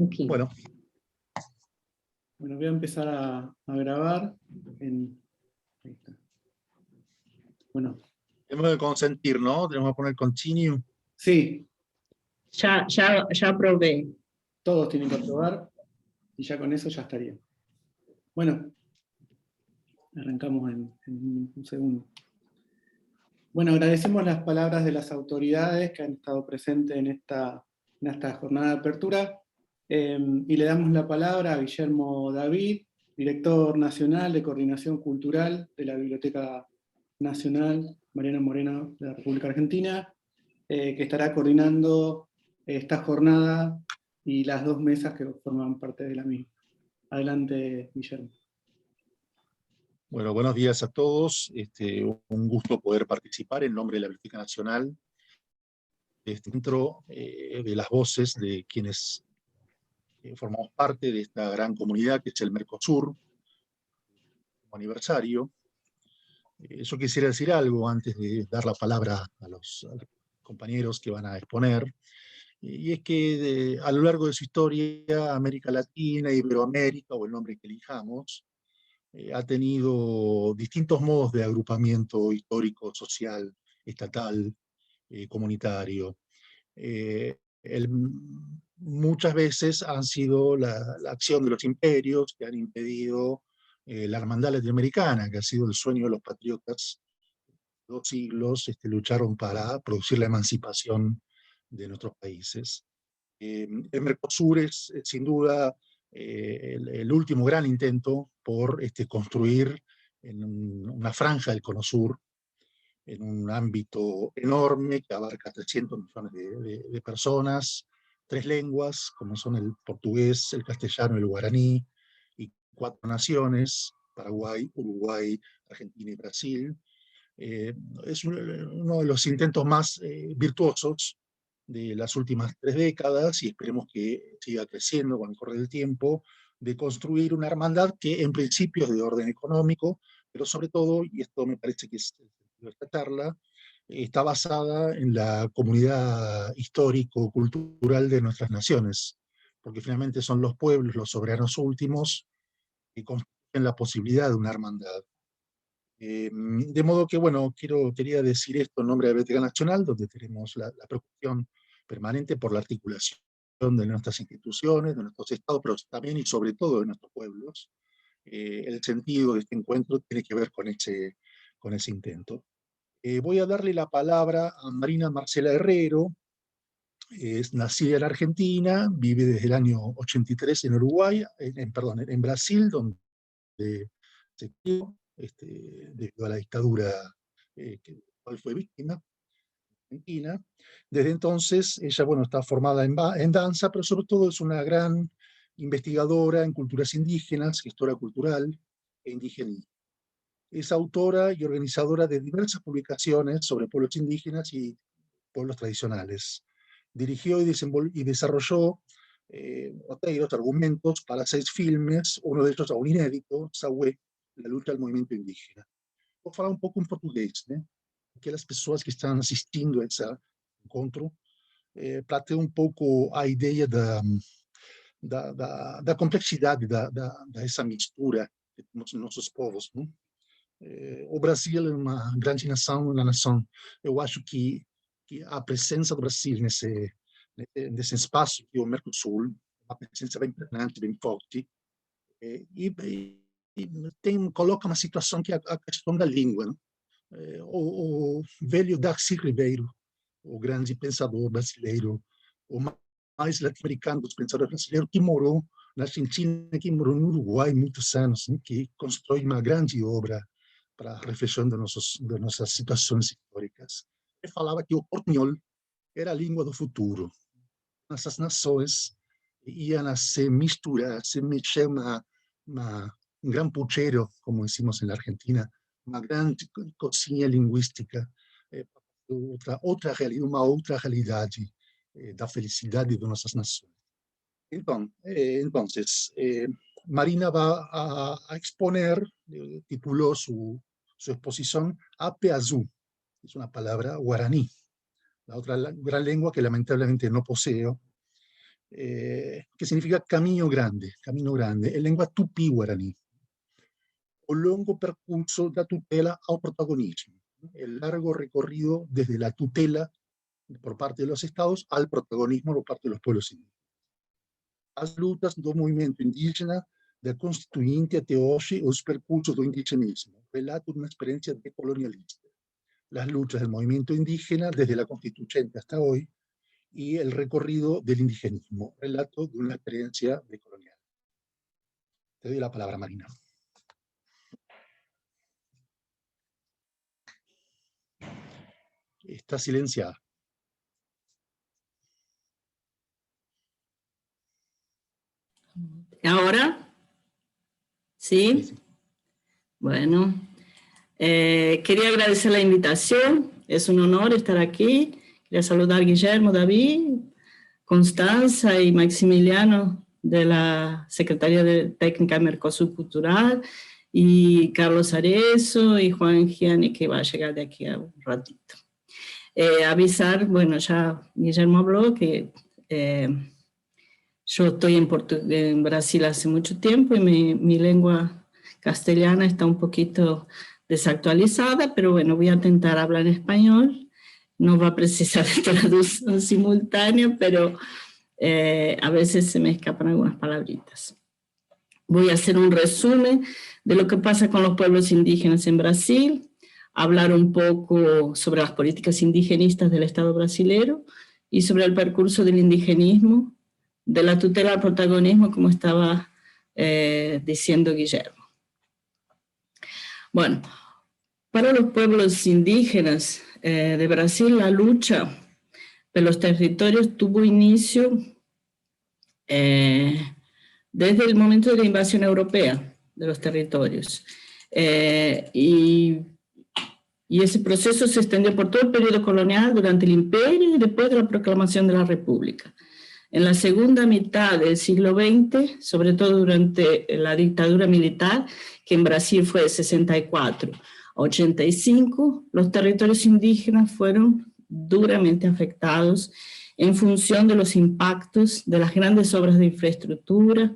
Okay. Bueno, voy a empezar a grabar. Ahí está. Bueno. tenemos que consentir, ¿no? Tenemos que poner continue. Sí. Ya probé. Todos tienen que aprobar y ya con eso ya estaría. Bueno, arrancamos en un segundo. Bueno, agradecemos las palabras de las autoridades que han estado presentes en esta jornada de apertura y le damos la palabra a Guillermo David, director nacional de Coordinación Cultural de la Biblioteca Nacional Mariano Moreno de la República Argentina, que estará coordinando esta jornada y las dos mesas que forman parte de la misma. Adelante, Guillermo. Bueno, buenos días a todos. Un gusto poder participar en nombre de la Biblioteca Nacional dentro de las voces de quienes formamos parte de esta gran comunidad que es el Mercosur, aniversario. Yo quisiera decir algo antes de dar la palabra a los compañeros que van a exponer, y es que a lo largo de su historia, América Latina, Iberoamérica, o el nombre que elijamos, ha tenido distintos modos de agrupamiento histórico, social, estatal, comunitario. Muchas veces han sido la acción de los imperios que han impedido la hermandad latinoamericana, que ha sido el sueño de los patriotas. 2 siglos lucharon para producir la emancipación de nuestros países. El Mercosur es sin duda el último gran intento por construir en una franja del Cono Sur, en un ámbito enorme que abarca 300 millones de personas, 3 lenguas, como son el portugués, el castellano y el guaraní, y 4 naciones, Paraguay, Uruguay, Argentina y Brasil. Es uno de los intentos más virtuosos de las últimas 3 décadas, y esperemos que siga creciendo con el correr del tiempo, de construir una hermandad que en principio es de orden económico, pero sobre todo, y esto me parece que es de esta charla, está basada en la comunidad histórico-cultural de nuestras naciones, porque finalmente son los pueblos, los soberanos últimos, que construyen la posibilidad de una hermandad. De modo que, bueno, quería decir esto en nombre de la Biblioteca Nacional, donde tenemos la preocupación permanente por la articulación de nuestras instituciones, de nuestros estados, pero también y sobre todo de nuestros pueblos. El sentido de este encuentro tiene que ver con ese intento. Voy a darle la palabra a Marina Marcela Herrero. Es nacida en Argentina, vive desde el año 83 en Uruguay, en Brasil, donde se crió, debido a la dictadura que cual fue víctima, Argentina. Desde entonces, ella, bueno, está formada en danza, pero sobre todo es una gran investigadora en culturas indígenas, gestora cultural e indigenista. Es autora y organizadora de diversas publicaciones sobre pueblos indígenas y pueblos tradicionales. Dirigió y desarrolló roteiros, argumentos para 6 filmes, uno de ellos aún inédito, Saúl, la lucha del movimento indígena. Vou falar um pouco em português, né? Aquelas pessoas que estão assistindo a esse encontro, para ter um pouco a ideia da complexidade dessa mistura entre nossos povos, né? O Brasil é uma grande nação, uma nação. Eu acho que a presença do Brasil nesse espaço que é o Mercosul, uma presença bem presente, bem forte, e coloca uma situação que é a questão da língua, né? O velho Darcy Ribeiro, o grande pensador brasileiro, o mais latino-americano dos pensadores brasileiros, que morou na Argentina, que morou no Uruguai muitos anos, né? Que constrói uma grande obra para a reflexão de nossas situações históricas. Ele falava que o portunhol era a língua do futuro. Nossas nações iam a se misturar, se mexer um gran puchero, como decimos en la Argentina, una gran cozinha linguística, outra realidade da felicidade de nossas nações. Entonces, Marina va a exponer, tituló su exposición Ape Azú, es una palabra guaraní, la otra gran lengua que lamentablemente no poseo, que significa camino grande, è lingua tupi-guaraní. O longo percurso da tutela ao protagonismo, el largo recorrido desde la tutela por parte de los estados al protagonismo por parte de los pueblos indígenas. As lutas do movimento indígena da Constituinte até hoje, os percursos do indigenismo, relato de una experiencia decolonialista. Las luchas del movimiento indígena desde la Constituyente hasta hoy y el recorrido del indigenismo, relato de una experiencia decolonial. Te doy la palabra, Marina. Está silenciada. ¿Ahora? ¿Sí? Bueno, quería agradecer la invitación, es un honor estar aquí. Quería saludar a Guillermo, David, Constanza y Maximiliano de la Secretaría de Técnica de Mercosur Cultural, y Carlos Arezo y Juan Gianni, que va a llegar de aquí a un ratito. Avisar, bueno, ya Guillermo habló que yo estoy en Brasil hace mucho tiempo y mi lengua castellana está un poquito desactualizada, pero bueno, voy a intentar hablar en español. No va a precisar de traducción simultánea, pero a veces se me escapan algunas palabritas. Voy a hacer un resumen de lo que pasa con los pueblos indígenas en Brasil, hablar un poco sobre las políticas indigenistas del Estado brasilero y sobre el percurso del indigenismo, de la tutela al protagonismo, como estaba diciendo Guillermo. Bueno, para los pueblos indígenas de Brasil, la lucha de los territorios tuvo inicio desde el momento de la invasión europea de los territorios. Y ese proceso se extendió por todo el periodo colonial, durante el imperio y después de la proclamación de la República. En la segunda mitad del siglo XX, sobre todo durante la dictadura militar, que en Brasil fue de 64 a 85, los territorios indígenas fueron duramente afectados en función de los impactos de las grandes obras de infraestructura,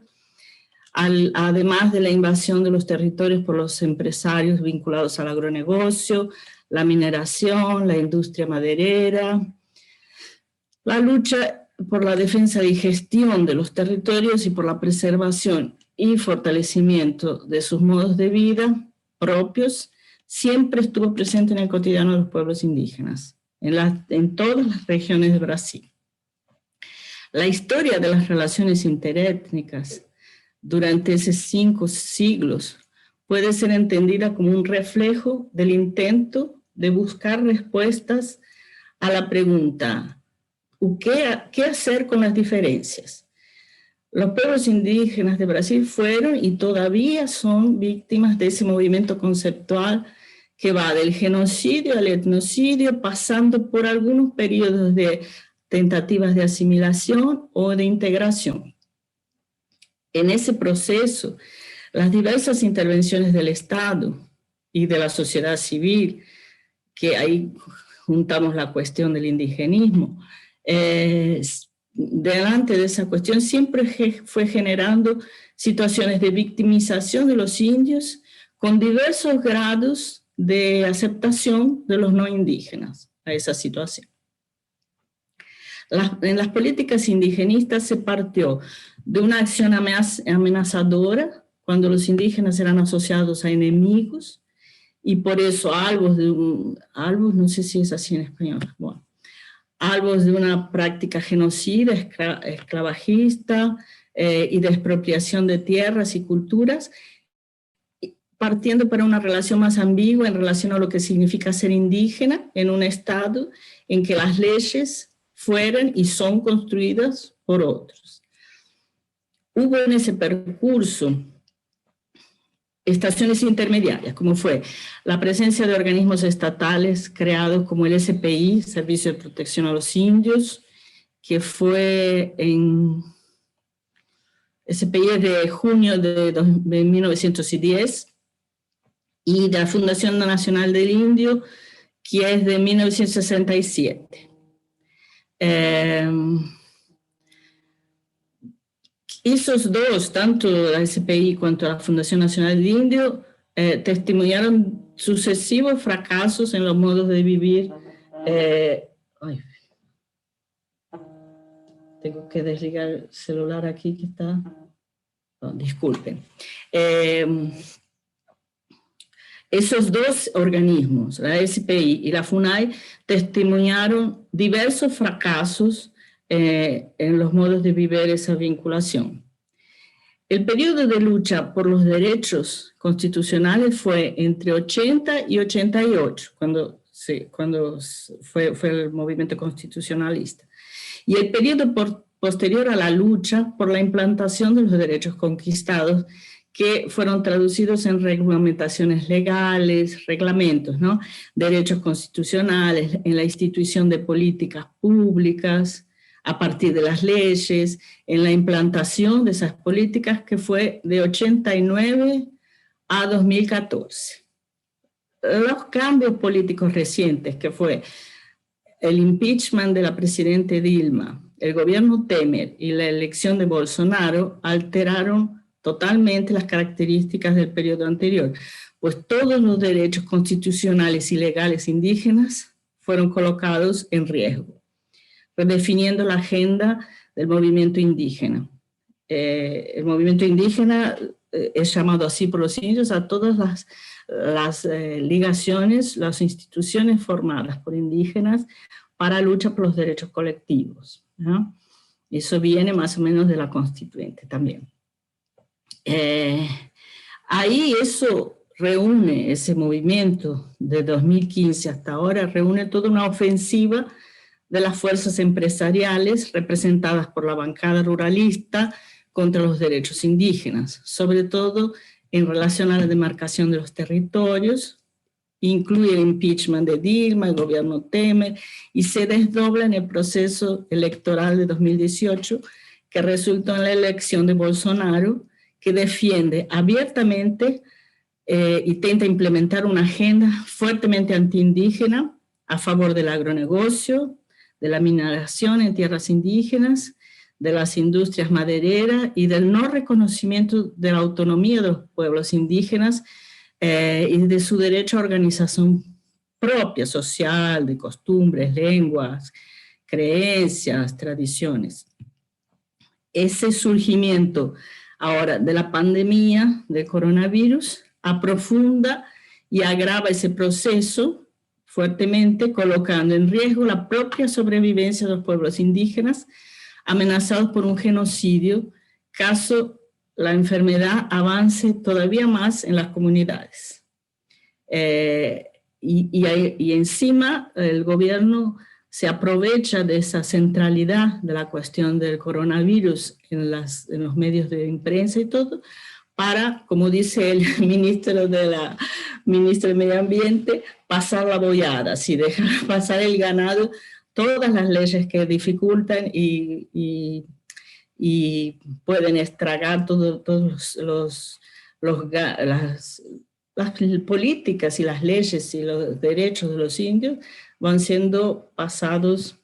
además de la invasión de los territorios por los empresarios vinculados al agronegocio, la mineración, la industria maderera. La lucha por la defensa y gestión de los territorios y por la preservación y fortalecimiento de sus modos de vida propios siempre estuvo presente en el cotidiano de los pueblos indígenas, en todas las regiones de Brasil. La historia de las relaciones interétnicas durante esos 5 siglos puede ser entendida como un reflejo del intento de buscar respuestas a la pregunta ¿qué hacer con las diferencias? Los pueblos indígenas de Brasil fueron y todavía son víctimas de ese movimiento conceptual que va del genocidio al etnocidio, pasando por algunos periodos de tentativas de asimilación o de integración. En ese proceso, las diversas intervenciones del Estado y de la sociedad civil, que ahí juntamos la cuestión del indigenismo, delante de esa cuestión siempre fue generando situaciones de victimización de los indios con diversos grados de aceptación de los no indígenas a esa situación. En las políticas indigenistas se partió de una acción amenazadora cuando los indígenas eran asociados a enemigos y por eso albos no sé si es así en español, bueno, albos de una práctica genocida, esclavagista y de expropiación de tierras y culturas, partiendo para una relación más ambigua en relación a lo que significa ser indígena en un estado en que las leyes fueran y son construidas por otros. Hubo en ese percurso estaciones intermediarias, como fue la presencia de organismos estatales creados como el SPI, Servicio de Protección a los Indios, que fue en SPI es de junio de 1910, y de la Fundación Nacional del Indio, que es de 1967. esos dos, tanto la SPI cuanto la Fundación Nacional del Indio, testimoniaron sucesivos fracasos en los modos de vivir. Tengo que desligar el celular aquí que está... Oh, disculpen. Esos dos organismos, la SPI y la FUNAI, testimoniaron diversos fracasos en los modos de vivir esa vinculación. El periodo de lucha por los derechos constitucionales fue entre 80 y 88, cuando fue el movimiento constitucionalista. Y el periodo posterior a la lucha por la implantación de los derechos conquistados, que fueron traducidos en regulamentaciones legales, reglamentos, ¿no? Derechos constitucionales, en la institución de políticas públicas, a partir de las leyes, en la implantación de esas políticas, que fue de 89 a 2014. Los cambios políticos recientes, que fue el impeachment de la presidenta Dilma, el gobierno Temer y la elección de Bolsonaro, alteraron totalmente las características del periodo anterior, pues todos los derechos constitucionales y legales indígenas fueron colocados en riesgo, redefiniendo la agenda del movimiento indígena. El movimiento indígena es llamado así por los indios a todas las ligaciones, las instituciones formadas por indígenas para lucha por los derechos colectivos, ¿no? Eso viene más o menos de la Constituyente también. Ahí eso reúne, ese movimiento de 2015 hasta ahora, reúne toda una ofensiva de las fuerzas empresariales representadas por la bancada ruralista contra los derechos indígenas, sobre todo en relación a la demarcación de los territorios, incluye el impeachment de Dilma, el gobierno Temer, y se desdobla en el proceso electoral de 2018, que resultó en la elección de Bolsonaro, que defiende abiertamente y tenta implementar una agenda fuertemente antiindígena a favor del agronegocio, de la mineración en tierras indígenas, de las industrias madereras y del no reconocimiento de la autonomía de los pueblos indígenas y de su derecho a organización propia, social, de costumbres, lenguas, creencias, tradiciones. Ese surgimiento ahora de la pandemia del coronavirus aprofunda y agrava ese proceso fuertemente, colocando en riesgo la propia sobrevivencia de los pueblos indígenas amenazados por un genocidio, caso la enfermedad avance todavía más en las comunidades. Y encima el gobierno se aprovecha de esa centralidad de la cuestión del coronavirus en los medios de prensa y todo, para, como dice el ministro del Medio Ambiente, pasar la boyada, si dejar pasar el ganado, todas las leyes que dificultan y pueden estragar todos las políticas y las leyes y los derechos de los indios van siendo pasados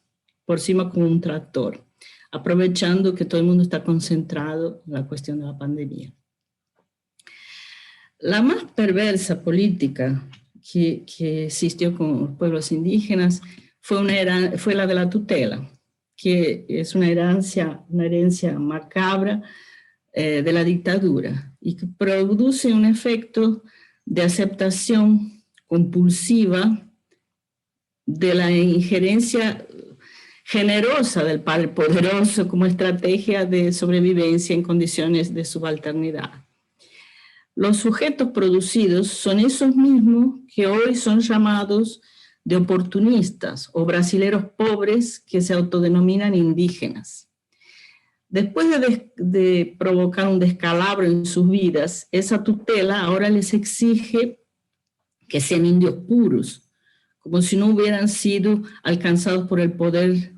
por encima como un tractor, aprovechando que todo el mundo está concentrado en la cuestión de la pandemia. La más perversa política que existió con los pueblos indígenas fue la de la tutela, que es una herencia macabra de la dictadura y que produce un efecto de aceptación compulsiva de la injerencia generosa del padre poderoso como estrategia de sobrevivencia en condiciones de subalternidad. Los sujetos producidos son esos mismos que hoy son llamados de oportunistas o brasileros pobres que se autodenominan indígenas. Después de provocar un descalabro en sus vidas, esa tutela ahora les exige que sean indios puros, como si no hubieran sido alcanzados por el poder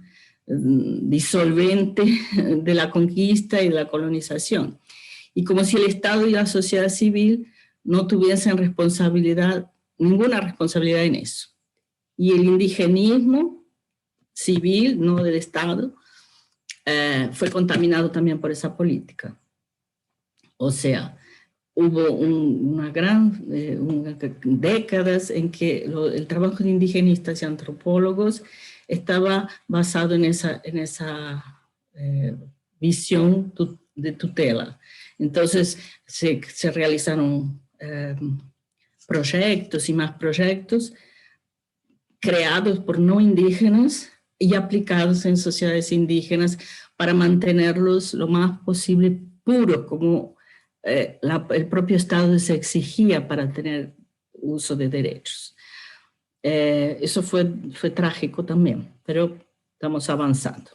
disolvente de la conquista y de la colonización, y como si el Estado y la sociedad civil no tuviesen ninguna responsabilidad en eso. Y el indigenismo civil, no del Estado, fue contaminado también por esa política. O sea, hubo décadas en que el trabajo de indigenistas y antropólogos estaba basado en esa visión de tutela. Entonces se realizaron proyectos y más proyectos creados por no indígenas y aplicados en sociedades indígenas para mantenerlos lo más posible puros, como el propio Estado se exigía para tener uso de derechos. Eso fue trágico también, pero estamos avanzando.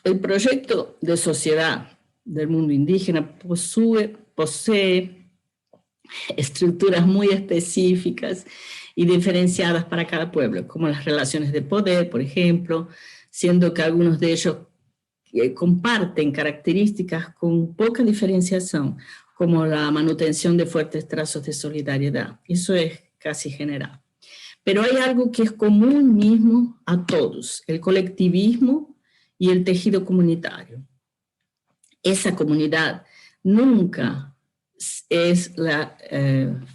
El proyecto de sociedad del mundo indígena posee estructuras muy específicas y diferenciadas para cada pueblo, como las relaciones de poder, por ejemplo, siendo que algunos de ellos comparten características con poca diferenciación, como la manutención de fuertes trazos de solidaridad. Eso es casi general. Pero hay algo que es común mismo a todos, el colectivismo y el tejido comunitario. Esa comunidad nunca es la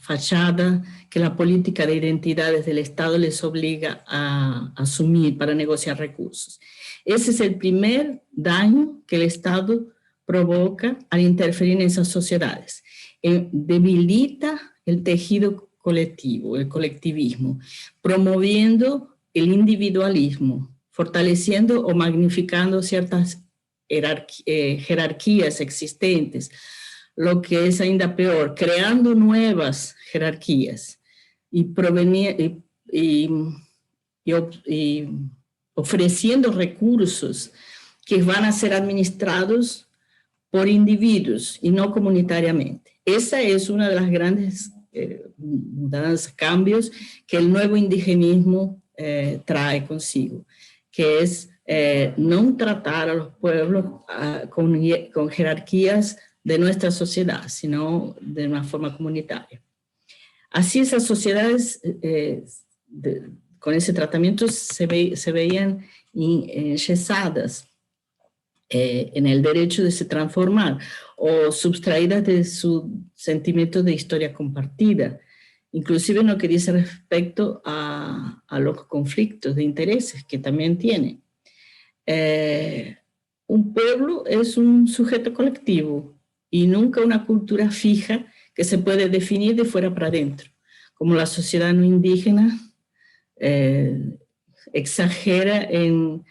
fachada que la política de identidades del Estado les obliga a asumir para negociar recursos. Ese es el primer daño que el Estado provoca al interferir en esas sociedades. Debilita el tejido colectivo, el colectivismo, promoviendo el individualismo, fortaleciendo o magnificando ciertas jerarquías existentes, lo que es ainda peor, creando nuevas jerarquías y ofreciendo recursos que van a ser administrados por individuos y no comunitariamente. Esa es una de las grandes mudanzas, cambios que el nuevo indigenismo trae consigo, que es no tratar a los pueblos con jerarquías de nuestra sociedad, sino de una forma comunitaria. Así esas sociedades con ese tratamiento se veían enyesadas en el derecho de se transformar o subtraídas de su sentimiento de historia compartida, inclusive en lo que dice respecto a los conflictos de intereses que también tiene. Un pueblo es un sujeto colectivo y nunca una cultura fija que se puede definir de fuera para adentro, como la sociedad no indígena exagera en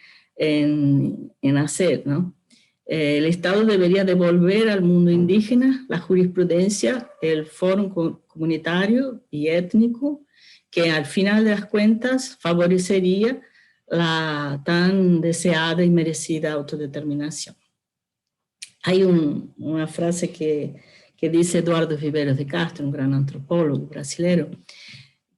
hacer, ¿no? El Estado debería devolver al mundo indígena la jurisprudencia, el foro comunitario y étnico, que al final de las cuentas favorecería la tan deseada y merecida autodeterminación. Hay una frase que dice Eduardo Viveros de Castro, un gran antropólogo brasileño,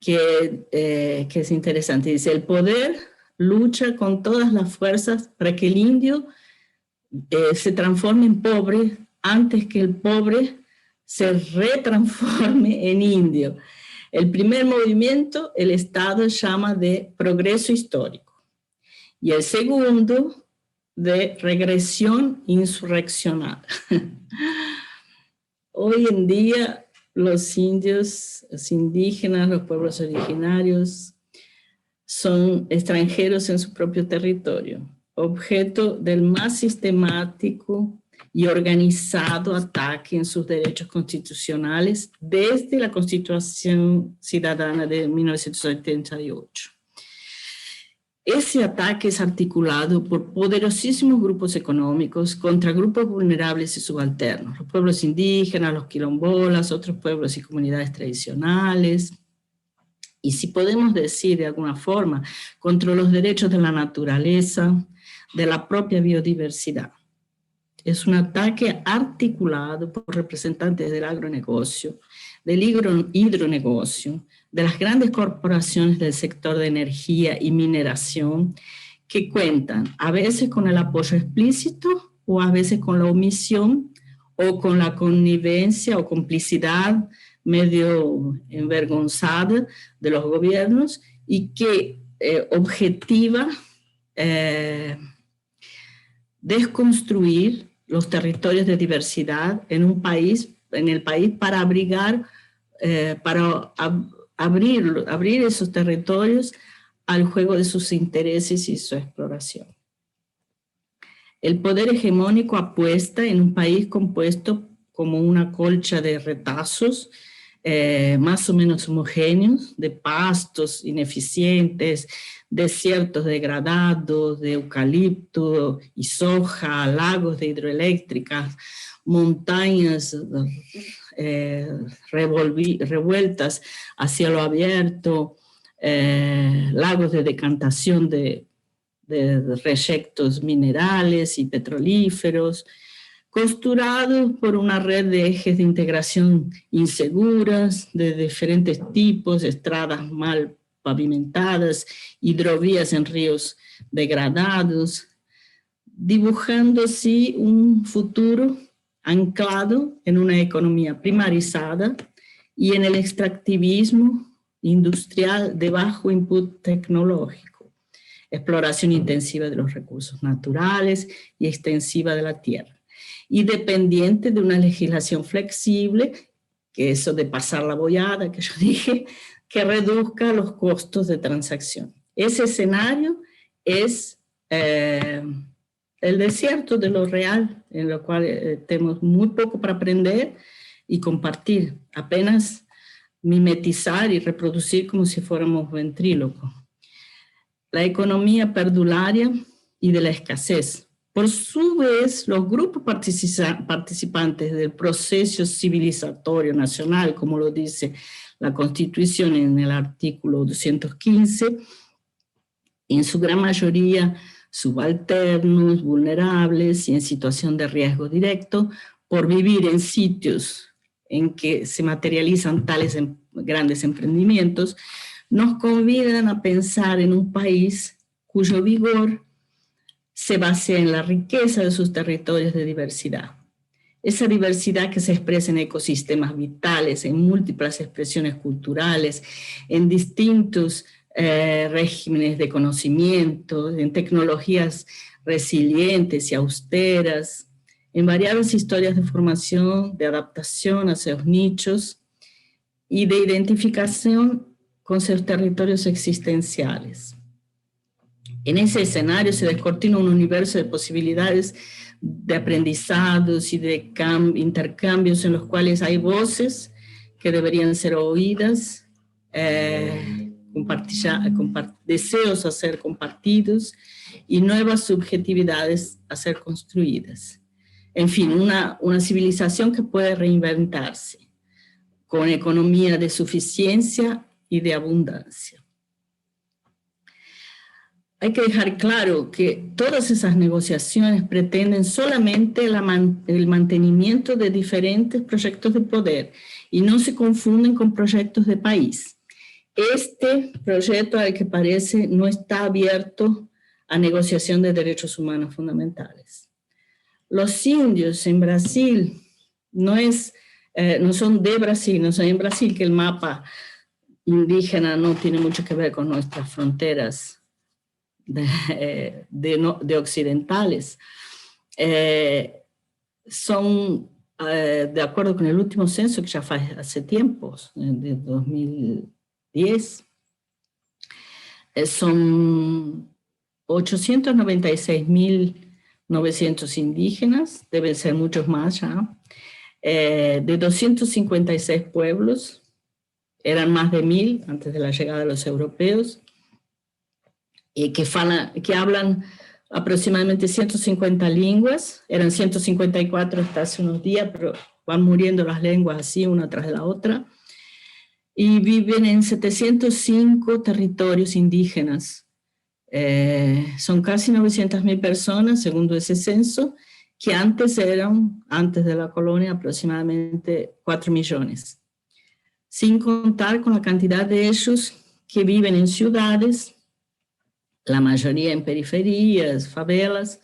que es interesante. Dice, el poder lucha con todas las fuerzas para que el indio se transforme en pobre antes que el pobre se retransforme en indio. El primer movimiento el Estado llama de progreso histórico y el segundo de regresión insurreccional. Hoy en día los indios, los indígenas, los pueblos originarios son extranjeros en su propio territorio, objeto del más sistemático y organizado ataque en sus derechos constitucionales desde la Constitución Ciudadana de 1988. Ese ataque es articulado por poderosísimos grupos económicos contra grupos vulnerables y subalternos, los pueblos indígenas, los quilombolas, otros pueblos y comunidades tradicionales, y si podemos decir de alguna forma, contra los derechos de la naturaleza, de la propia biodiversidad. Es un ataque articulado por representantes del agronegocio, del hidronegocio, de las grandes corporaciones del sector de energía y mineración, que cuentan a veces con el apoyo explícito o a veces con la omisión o con la connivencia o complicidad medio envergonzada de los gobiernos y que objetiva desconstruir los territorios de diversidad en el país para abrigar, abrir esos territorios al juego de sus intereses y su exploración. El poder hegemónico apuesta en un país compuesto como una colcha de retazos más o menos homogéneos, de pastos ineficientes, desiertos degradados de eucalipto y soja, lagos de hidroeléctricas, montañas revueltas a cielo abierto, lagos de decantación de reyectos minerales y petrolíferos, costurados por una red de ejes de integración inseguras, de diferentes tipos, estradas mal pavimentadas, hidrovías en ríos degradados, dibujando así un futuro anclado en una economía primarizada y en el extractivismo industrial de bajo input tecnológico, exploración intensiva de los recursos naturales y extensiva de la tierra, y dependiente de una legislación flexible, que eso de pasar la boyada que yo dije, que reduzca los costos de transacción. Ese escenario es el desierto de lo real, en lo cual tenemos muy poco para aprender y compartir, apenas mimetizar y reproducir como si fuéramos ventrílocos. La economía perdularia y de la escasez. Por su vez, los grupos participantes del proceso civilizatorio nacional, como lo dice la Constitución en el artículo 215, en su gran mayoría subalternos, vulnerables y en situación de riesgo directo, por vivir en sitios en que se materializan tales grandes emprendimientos, nos convidan a pensar en un país cuyo vigor se base en la riqueza de sus territorios de diversidad. Esa diversidad que se expresa en ecosistemas vitales, en múltiples expresiones culturales, en distintos regímenes de conocimiento, en tecnologías resilientes y austeras, en variadas historias de formación, de adaptación a esos nichos y de identificación con sus territorios existenciales. En ese escenario se descortina un universo de posibilidades de aprendizados y de intercambios en los cuales hay voces que deberían ser oídas, deseos a ser compartidos y nuevas subjetividades a ser construidas. En fin, una civilización que puede reinventarse con economía de suficiencia y de abundancia. Hay que dejar claro que todas esas negociaciones pretenden solamente el mantenimiento de diferentes proyectos de poder y no se confunden con proyectos de país. Este proyecto, al que parece, no está abierto a negociación de derechos humanos fundamentales. Los indios en Brasil no son de Brasil, no son en Brasil, que el mapa indígena no tiene mucho que ver con nuestras fronteras de occidentales. Son, de acuerdo con el último censo, que ya fue hace tiempos, de 2010, son 896.900 indígenas, deben ser muchos más ya, de 256 pueblos, eran más de 1.000 antes de la llegada de los europeos, que hablan aproximadamente 150 lenguas, eran 154 hasta hace unos días, pero van muriendo las lenguas así una tras la otra, y viven en 705 territorios indígenas. Son casi 900.000 personas, según ese censo, que antes de la colonia, aproximadamente 4 millones. Sin contar con la cantidad de ellos que viven en ciudades, la mayoría en periferias, favelas,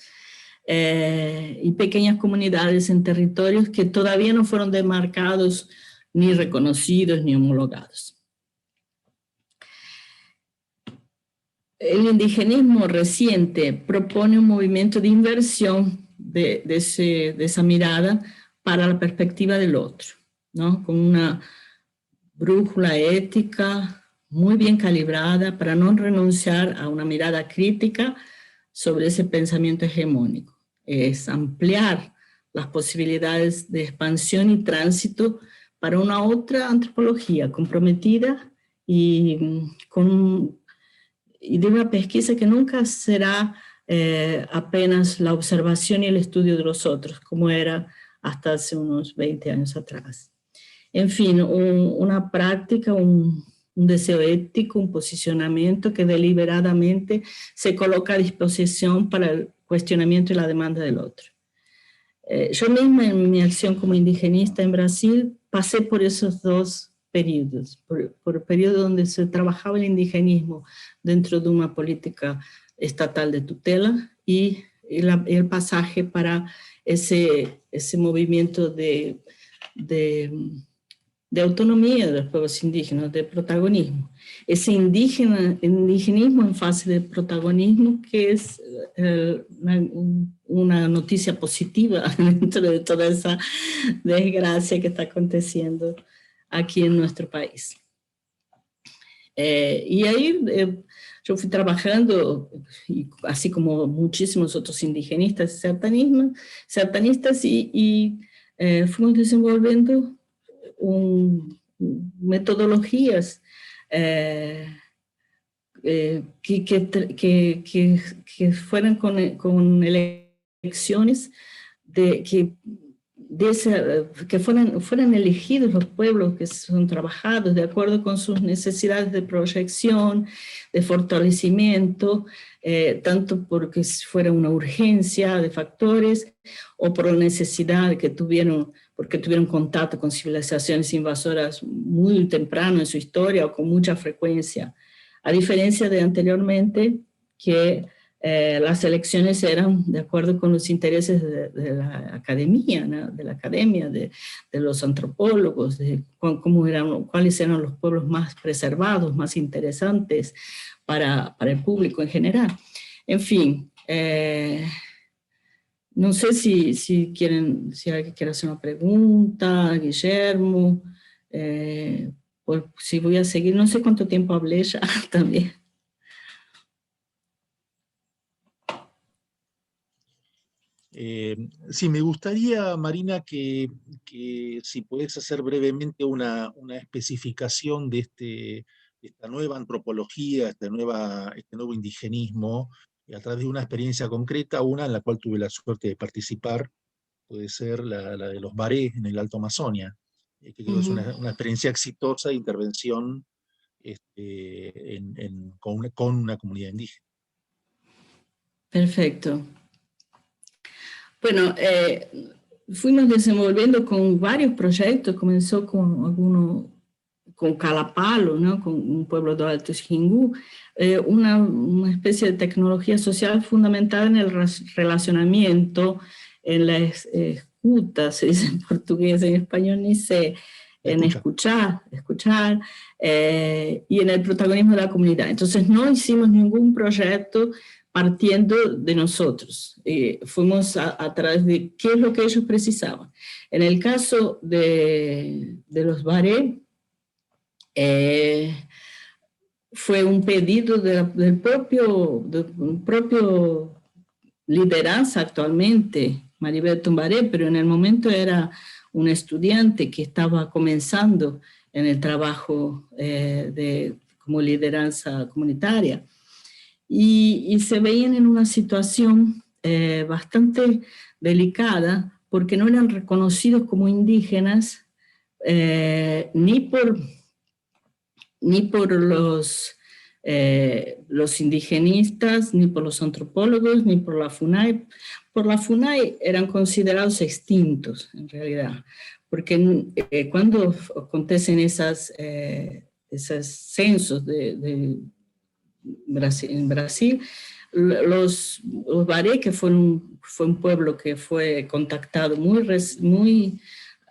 y pequeñas comunidades en territorios que todavía no fueron demarcados, ni reconocidos, ni homologados. el indigenismo reciente propone un movimiento de inversión de esa mirada para la perspectiva del otro, ¿no? Con una brújula ética muy bien calibrada para no renunciar a una mirada crítica sobre ese pensamiento hegemónico. Es ampliar las posibilidades de expansión y tránsito para una otra antropología comprometida y de una pesquisa que nunca será apenas la observación y el estudio de los otros, como era hasta hace unos 20 años atrás. En fin, una práctica, un deseo ético, un posicionamiento que deliberadamente se coloca a disposición para el cuestionamiento y la demanda del otro. Yo misma en mi acción como indigenista en Brasil pasé por esos dos periodos, por el periodo donde se trabajaba el indigenismo dentro de una política estatal de tutela y el pasaje para ese movimiento de autonomía de los pueblos indígenas, de protagonismo. Ese indigenismo en fase de protagonismo que es una noticia positiva dentro de toda esa desgracia que está aconteciendo aquí en nuestro país. Y ahí yo fui trabajando, así como muchísimos otros indigenistas y sertanistas, y fuimos desenvolviendo metodologías que fueran con elecciones que fueran elegidos los pueblos que son trabajados de acuerdo con sus necesidades de proyección, de fortalecimiento, tanto porque fuera una urgencia de factores o por la necesidad que tuvieron, porque tuvieron contacto con civilizaciones invasoras muy temprano en su historia o con mucha frecuencia, a diferencia de anteriormente que las elecciones eran de acuerdo con los intereses de la academia, ¿no? De la academia, de los antropólogos, de cuáles eran los pueblos más preservados, más interesantes para el público en general. En fin, no sé si alguien quiere hacer una pregunta, Guillermo, pues si voy a seguir, no sé cuánto tiempo hablé ya también. Sí, me gustaría, Marina, que si podés hacer brevemente una especificación de esta nueva antropología, este nuevo indigenismo, a través de una experiencia concreta, una en la cual tuve la suerte de participar, puede ser la de los Baré en el Alto Amazonia, que creo que es una experiencia exitosa de intervención con una comunidad indígena. Perfecto. Bueno, fuimos desenvolviendo con varios proyectos, comenzó con Calapalo, ¿no? Con un pueblo de Alto Xingu, una especie de tecnología social fundamentada en el relacionamiento, en la escucha, se dice en portugués, en español ni sé, en escuchar, y en el protagonismo de la comunidad. Entonces no hicimos ningún proyecto partiendo de nosotros. Fuimos a través de qué es lo que ellos precisaban. En el caso de los Baré, fue un pedido del propio lideranza actualmente, Maribel Tumbaré, pero en el momento era un estudiante que estaba comenzando en el trabajo como lideranza comunitaria. Y se veían en una situación bastante delicada porque no eran reconocidos como indígenas ni por los indigenistas, ni por los antropólogos, ni por la FUNAI. Por la FUNAI eran considerados extintos, en realidad, porque cuando acontecen esos censos en Brasil, los Baré, que fue un pueblo que fue contactado muy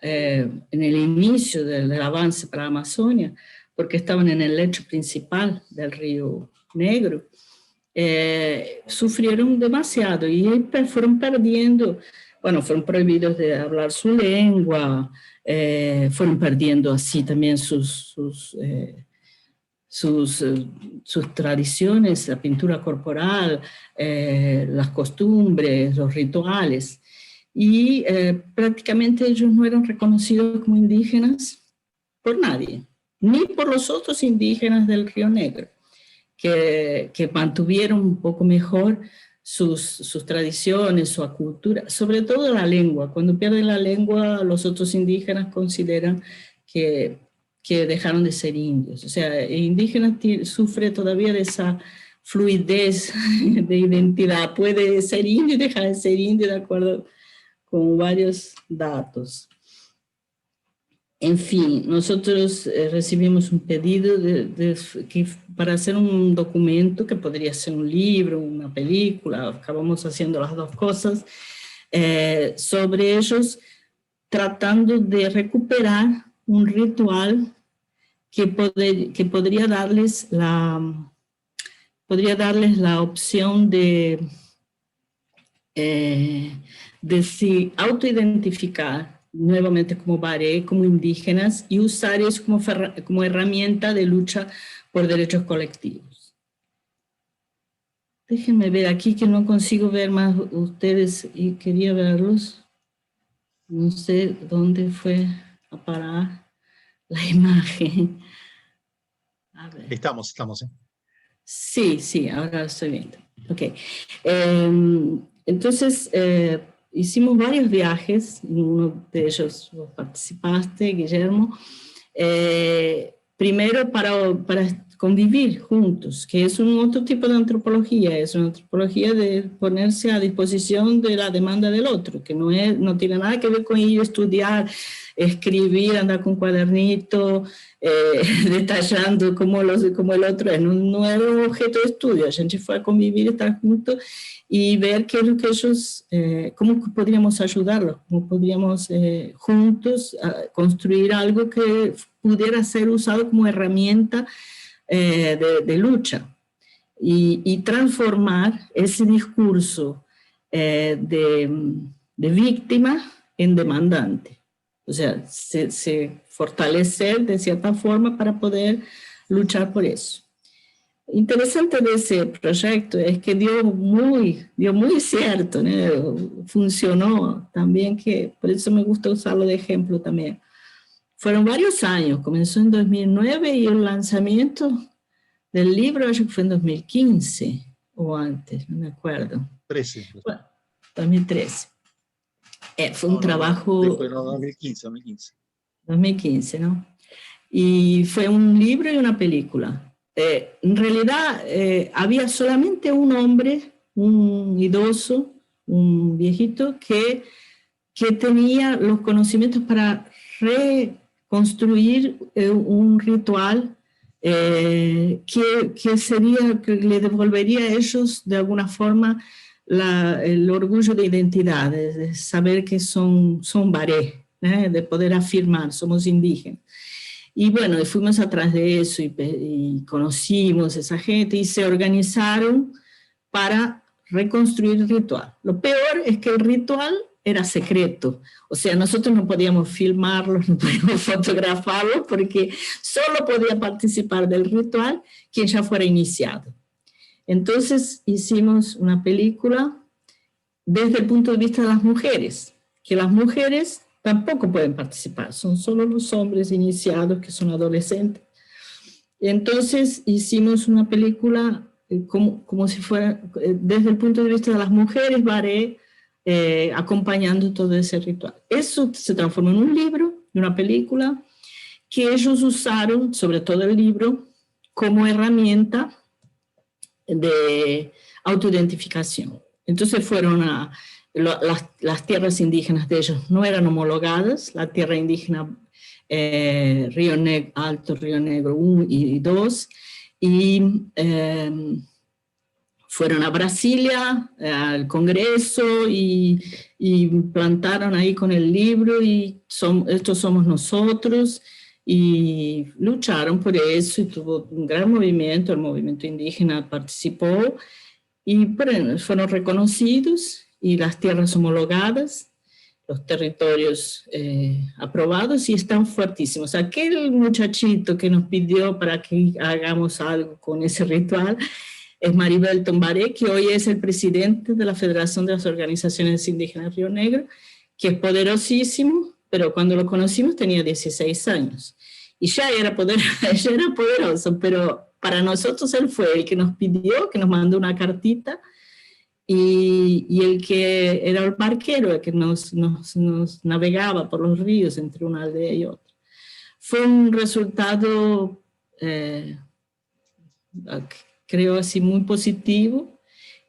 en el inicio del avance para la Amazonia, porque estaban en el lecho principal del río Negro, sufrieron demasiado y fueron perdiendo, bueno, fueron prohibidos de hablar su lengua, fueron perdiendo así también sus tradiciones, la pintura corporal, las costumbres, los rituales. Y prácticamente ellos no eran reconocidos como indígenas por nadie, ni por los otros indígenas del Río Negro, que mantuvieron un poco mejor sus tradiciones, su cultura, sobre todo la lengua. Cuando pierden la lengua, los otros indígenas consideran que dejaron de ser indios. O sea, el indígena sufre todavía de esa fluidez de identidad. Puede ser indio y dejar de ser indio de acuerdo con varios datos. En fin, nosotros recibimos un pedido para hacer un documento que podría ser un libro, una película, acabamos haciendo las dos cosas, sobre ellos, tratando de recuperar un ritual que podría darles la opción de se autoidentificar nuevamente como baré, como indígenas, y usar eso como herramienta de lucha por derechos colectivos. Déjenme ver aquí que no consigo ver más ustedes y quería verlos. No sé dónde fue a parar la imagen. A ver. Estamos. Sí, ahora lo estoy viendo. Ok. Entonces, hicimos varios viajes, en uno de ellos vos participaste, Guillermo, primero para convivir juntos, que es un otro tipo de antropología, es una antropología de ponerse a disposición de la demanda del otro, que no tiene nada que ver con ir a estudiar, escribir, andar con cuadernito, detallando como el otro es, no era un objeto de estudio, a gente fue a convivir, estar juntos y ver qué es lo que ellos, cómo podríamos ayudarlos, cómo podríamos juntos construir algo que pudiera ser usado como herramienta de lucha y transformar ese discurso de víctima en demandante. O sea, se fortalecer de cierta forma para poder luchar por eso. Interesante de ese proyecto es que dio muy cierto, ¿no? Funcionó también, que por eso me gusta usarlo de ejemplo también. Fueron varios años, comenzó en 2009 y el lanzamiento del libro yo creo que fue en 2015 o antes, no me acuerdo. 13. Bueno, 2013. Fue un trabajo... No, 2015. 2015, ¿no? Y fue un libro y una película. En realidad había solamente un hombre, un idoso, un viejito, que tenía los conocimientos para reconstruir un ritual que le devolvería a ellos de alguna forma el orgullo de identidad, de saber que son baré, de poder afirmar, somos indígenas. Y bueno, fuimos atrás de eso y conocimos a esa gente y se organizaron para reconstruir el ritual. Lo peor es que el ritual era secreto, o sea, nosotros no podíamos filmarlos, no podíamos fotografarlos porque solo podía participar del ritual quien ya fuera iniciado. Entonces hicimos una película desde el punto de vista de las mujeres, que las mujeres tampoco pueden participar, son solo los hombres iniciados que son adolescentes. Entonces hicimos una película como si fuera desde el punto de vista de las mujeres, baré, acompañando todo ese ritual. Eso se transformó en un libro, en una película, que ellos usaron, sobre todo el libro, como herramienta de autoidentificación. Entonces fueron las tierras indígenas de ellos no eran homologadas, la tierra indígena Río Negro, Alto Río Negro 1 y 2, y fueron a Brasilia, al Congreso, y plantaron ahí con el libro, y estos somos nosotros, y lucharon por eso y tuvo un gran movimiento, el movimiento indígena participó y bueno, fueron reconocidos y las tierras homologadas, los territorios aprobados y están fuertísimos. Aquel muchachito que nos pidió para que hagamos algo con ese ritual es Maribel Tombaré, que hoy es el presidente de la Federación de las Organizaciones Indígenas Río Negro, que es poderosísimo, pero cuando lo conocimos tenía 16 años. Y ya era poderoso, pero para nosotros él fue el que nos pidió, que nos mandó una cartita, y el que era el barquero, el que nos navegaba por los ríos entre una aldea y otra. Fue un resultado, creo así, muy positivo,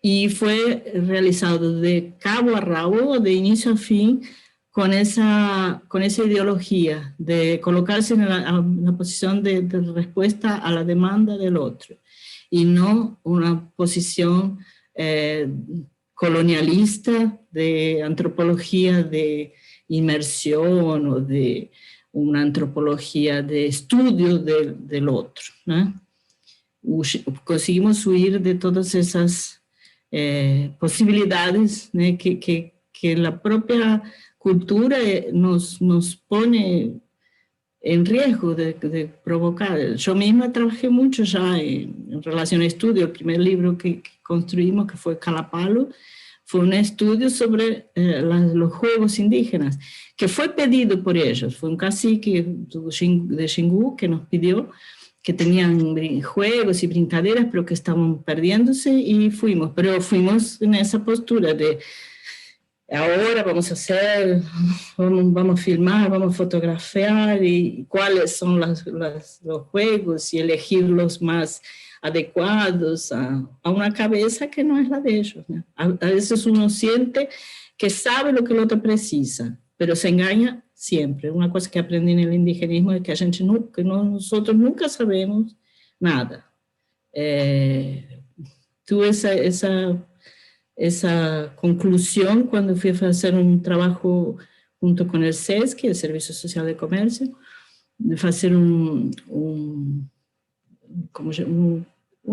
y fue realizado de cabo a rabo, de inicio a fin, con esa ideología de colocarse en la posición de respuesta a la demanda del otro, y no una posición colonialista de antropología de inmersión o de una antropología de estudio del otro, ¿no? Conseguimos huir de todas esas posibilidades, ¿no? que la propia cultura nos pone en riesgo de provocar. Yo misma trabajé mucho ya en relación a estudio. El primer libro que construimos, que fue Calapalo, fue un estudio sobre los juegos indígenas, que fue pedido por ellos. Fue un cacique de Xingu que nos pidió, que tenían juegos y brincaderas, pero que estaban perdiéndose, y fuimos. Pero fuimos en esa postura de ahora vamos a hacer, vamos a filmar, vamos a fotografiar y cuáles son los juegos y elegir los más adecuados a una cabeza que no es la de ellos, ¿no? A veces uno siente que sabe lo que el otro precisa, pero se engaña siempre. Una cosa que aprendí en el indigenismo es que nosotros nunca sabemos nada. Tuve esa conclusión cuando fui a hacer un trabajo junto con el SESC, el Servicio Social de Comercio, de hacer un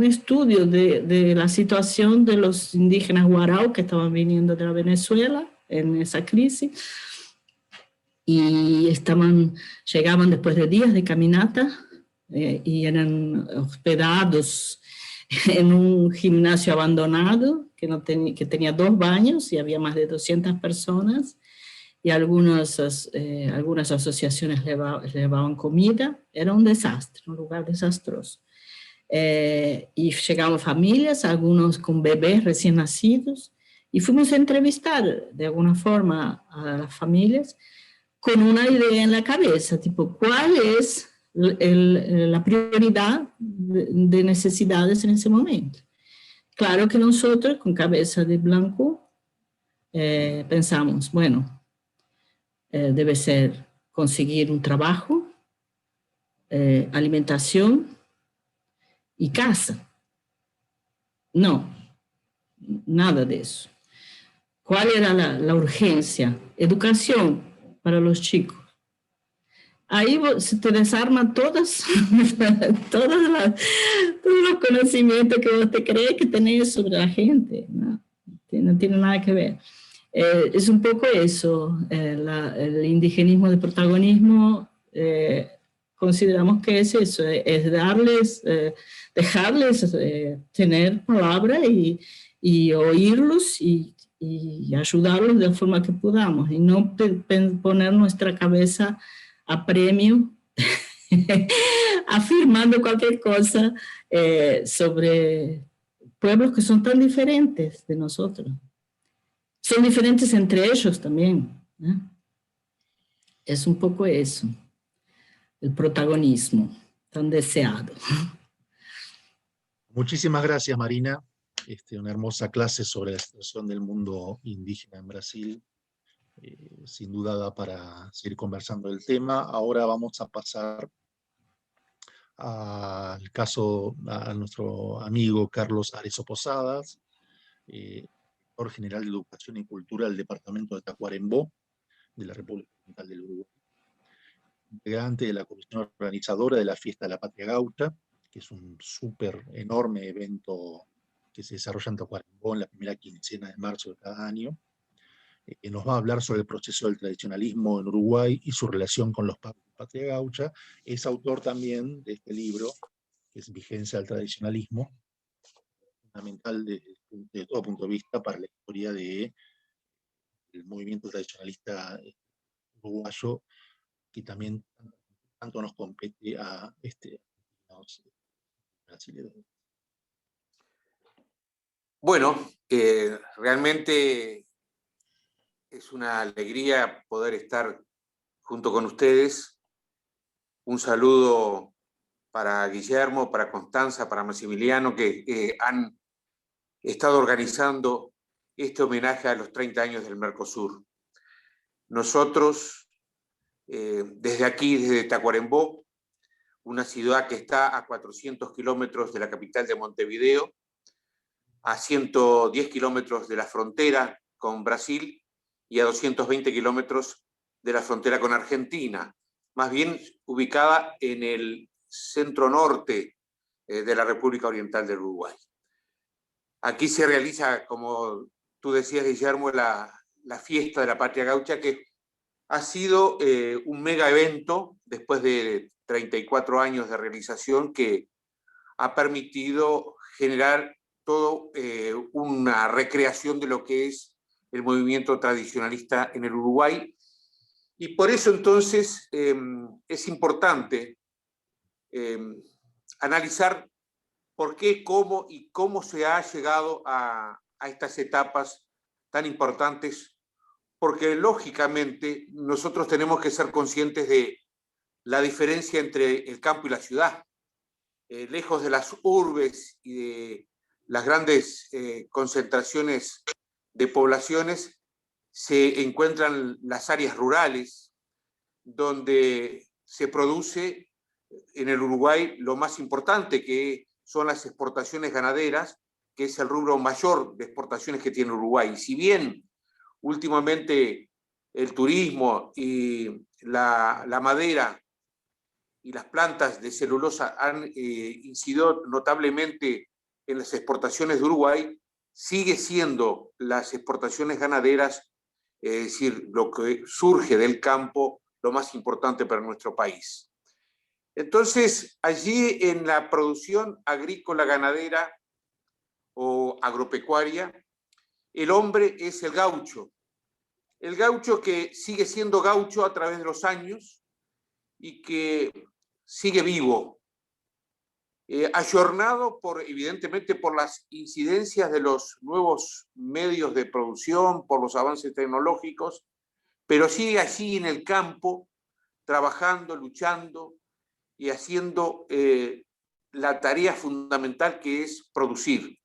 estudio de la situación de los indígenas guarao que estaban viniendo de la Venezuela en esa crisis, y llegaban después de días de caminata y eran hospedados en un gimnasio abandonado que tenía 2 baños y había más de 200 personas, y algunas asociaciones llevaban comida. Era un desastre, un lugar desastroso. Y llegaban familias, algunos con bebés recién nacidos, y fuimos a entrevistar de alguna forma a las familias con una idea en la cabeza, tipo, ¿cuál es la prioridad de necesidades en ese momento? Claro que nosotros, con cabeza de blanco, pensamos, bueno, debe ser conseguir un trabajo, alimentación y casa. No, nada de eso. ¿Cuál era la urgencia? Educación para los chicos. Ahí se te desarma todos los conocimientos que vos te crees que tenés sobre la gente, ¿no? No tiene nada que ver. Es un poco eso, el indigenismo de protagonismo, consideramos que es eso, es dejarles tener palabra y oírlos y ayudarlos de la forma que podamos, y no poner nuestra cabeza a premio afirmando cualquier cosa sobre pueblos que son tan diferentes de nosotros. Son diferentes entre ellos también, ¿no? Es un poco eso, el protagonismo tan deseado. Muchísimas gracias, Marina. Una hermosa clase sobre la situación del mundo indígena en Brasil. Sin duda da para seguir conversando del tema. Ahora vamos a pasar al caso, a nuestro amigo Carlos Arezzo Posadas, director general de Educación y Cultura del departamento de Tacuarembó, de la República Oriental del Uruguay. integrante de la comisión organizadora de la Fiesta de la Patria Gaucha, que es un súper enorme evento que se desarrolla en Tacuarembó en la primera quincena de marzo de cada año. Nos va a hablar sobre el proceso del tradicionalismo en Uruguay y su relación con los pagos de Patria Gaucha. Es autor también de este libro, que es Vigencia del Tradicionalismo, fundamental de todo punto de vista para la historia del movimiento tradicionalista uruguayo, que también tanto nos compete a los brasileños. Bueno, realmente es una alegría poder estar junto con ustedes. Un saludo para Guillermo, para Constanza, para Maximiliano, que han estado organizando este homenaje a los 30 años del Mercosur. Nosotros, desde aquí, desde Tacuarembó, una ciudad que está a 400 kilómetros de la capital de Montevideo, a 110 kilómetros de la frontera con Brasil y a 220 kilómetros de la frontera con Argentina, más bien ubicada en el centro norte de la República Oriental del Uruguay. Aquí se realiza, como tú decías, Guillermo, la fiesta de la Patria Gaucha, que ha sido un mega evento después de 34 años de realización, que ha permitido generar todo una recreación de lo que es el movimiento tradicionalista en el Uruguay. Y por eso entonces es importante analizar por qué, cómo y cómo se ha llegado a estas etapas tan importantes, porque lógicamente nosotros tenemos que ser conscientes de la diferencia entre el campo y la ciudad. Lejos de las urbes y de las grandes concentraciones de poblaciones, se encuentran las áreas rurales, donde se produce en el Uruguay lo más importante, que son las exportaciones ganaderas, que es el rubro mayor de exportaciones que tiene Uruguay. Si bien últimamente el turismo y la madera y las plantas de celulosa han incidido notablemente en las exportaciones de Uruguay, sigue siendo las exportaciones ganaderas, es decir, lo que surge del campo, lo más importante para nuestro país. Entonces, allí en la producción agrícola ganadera o agropecuaria, el hombre es el gaucho que sigue siendo gaucho a través de los años y que sigue vivo, ayornado evidentemente por las incidencias de los nuevos medios de producción, por los avances tecnológicos, pero sigue allí en el campo, trabajando, luchando y haciendo la tarea fundamental que es producir.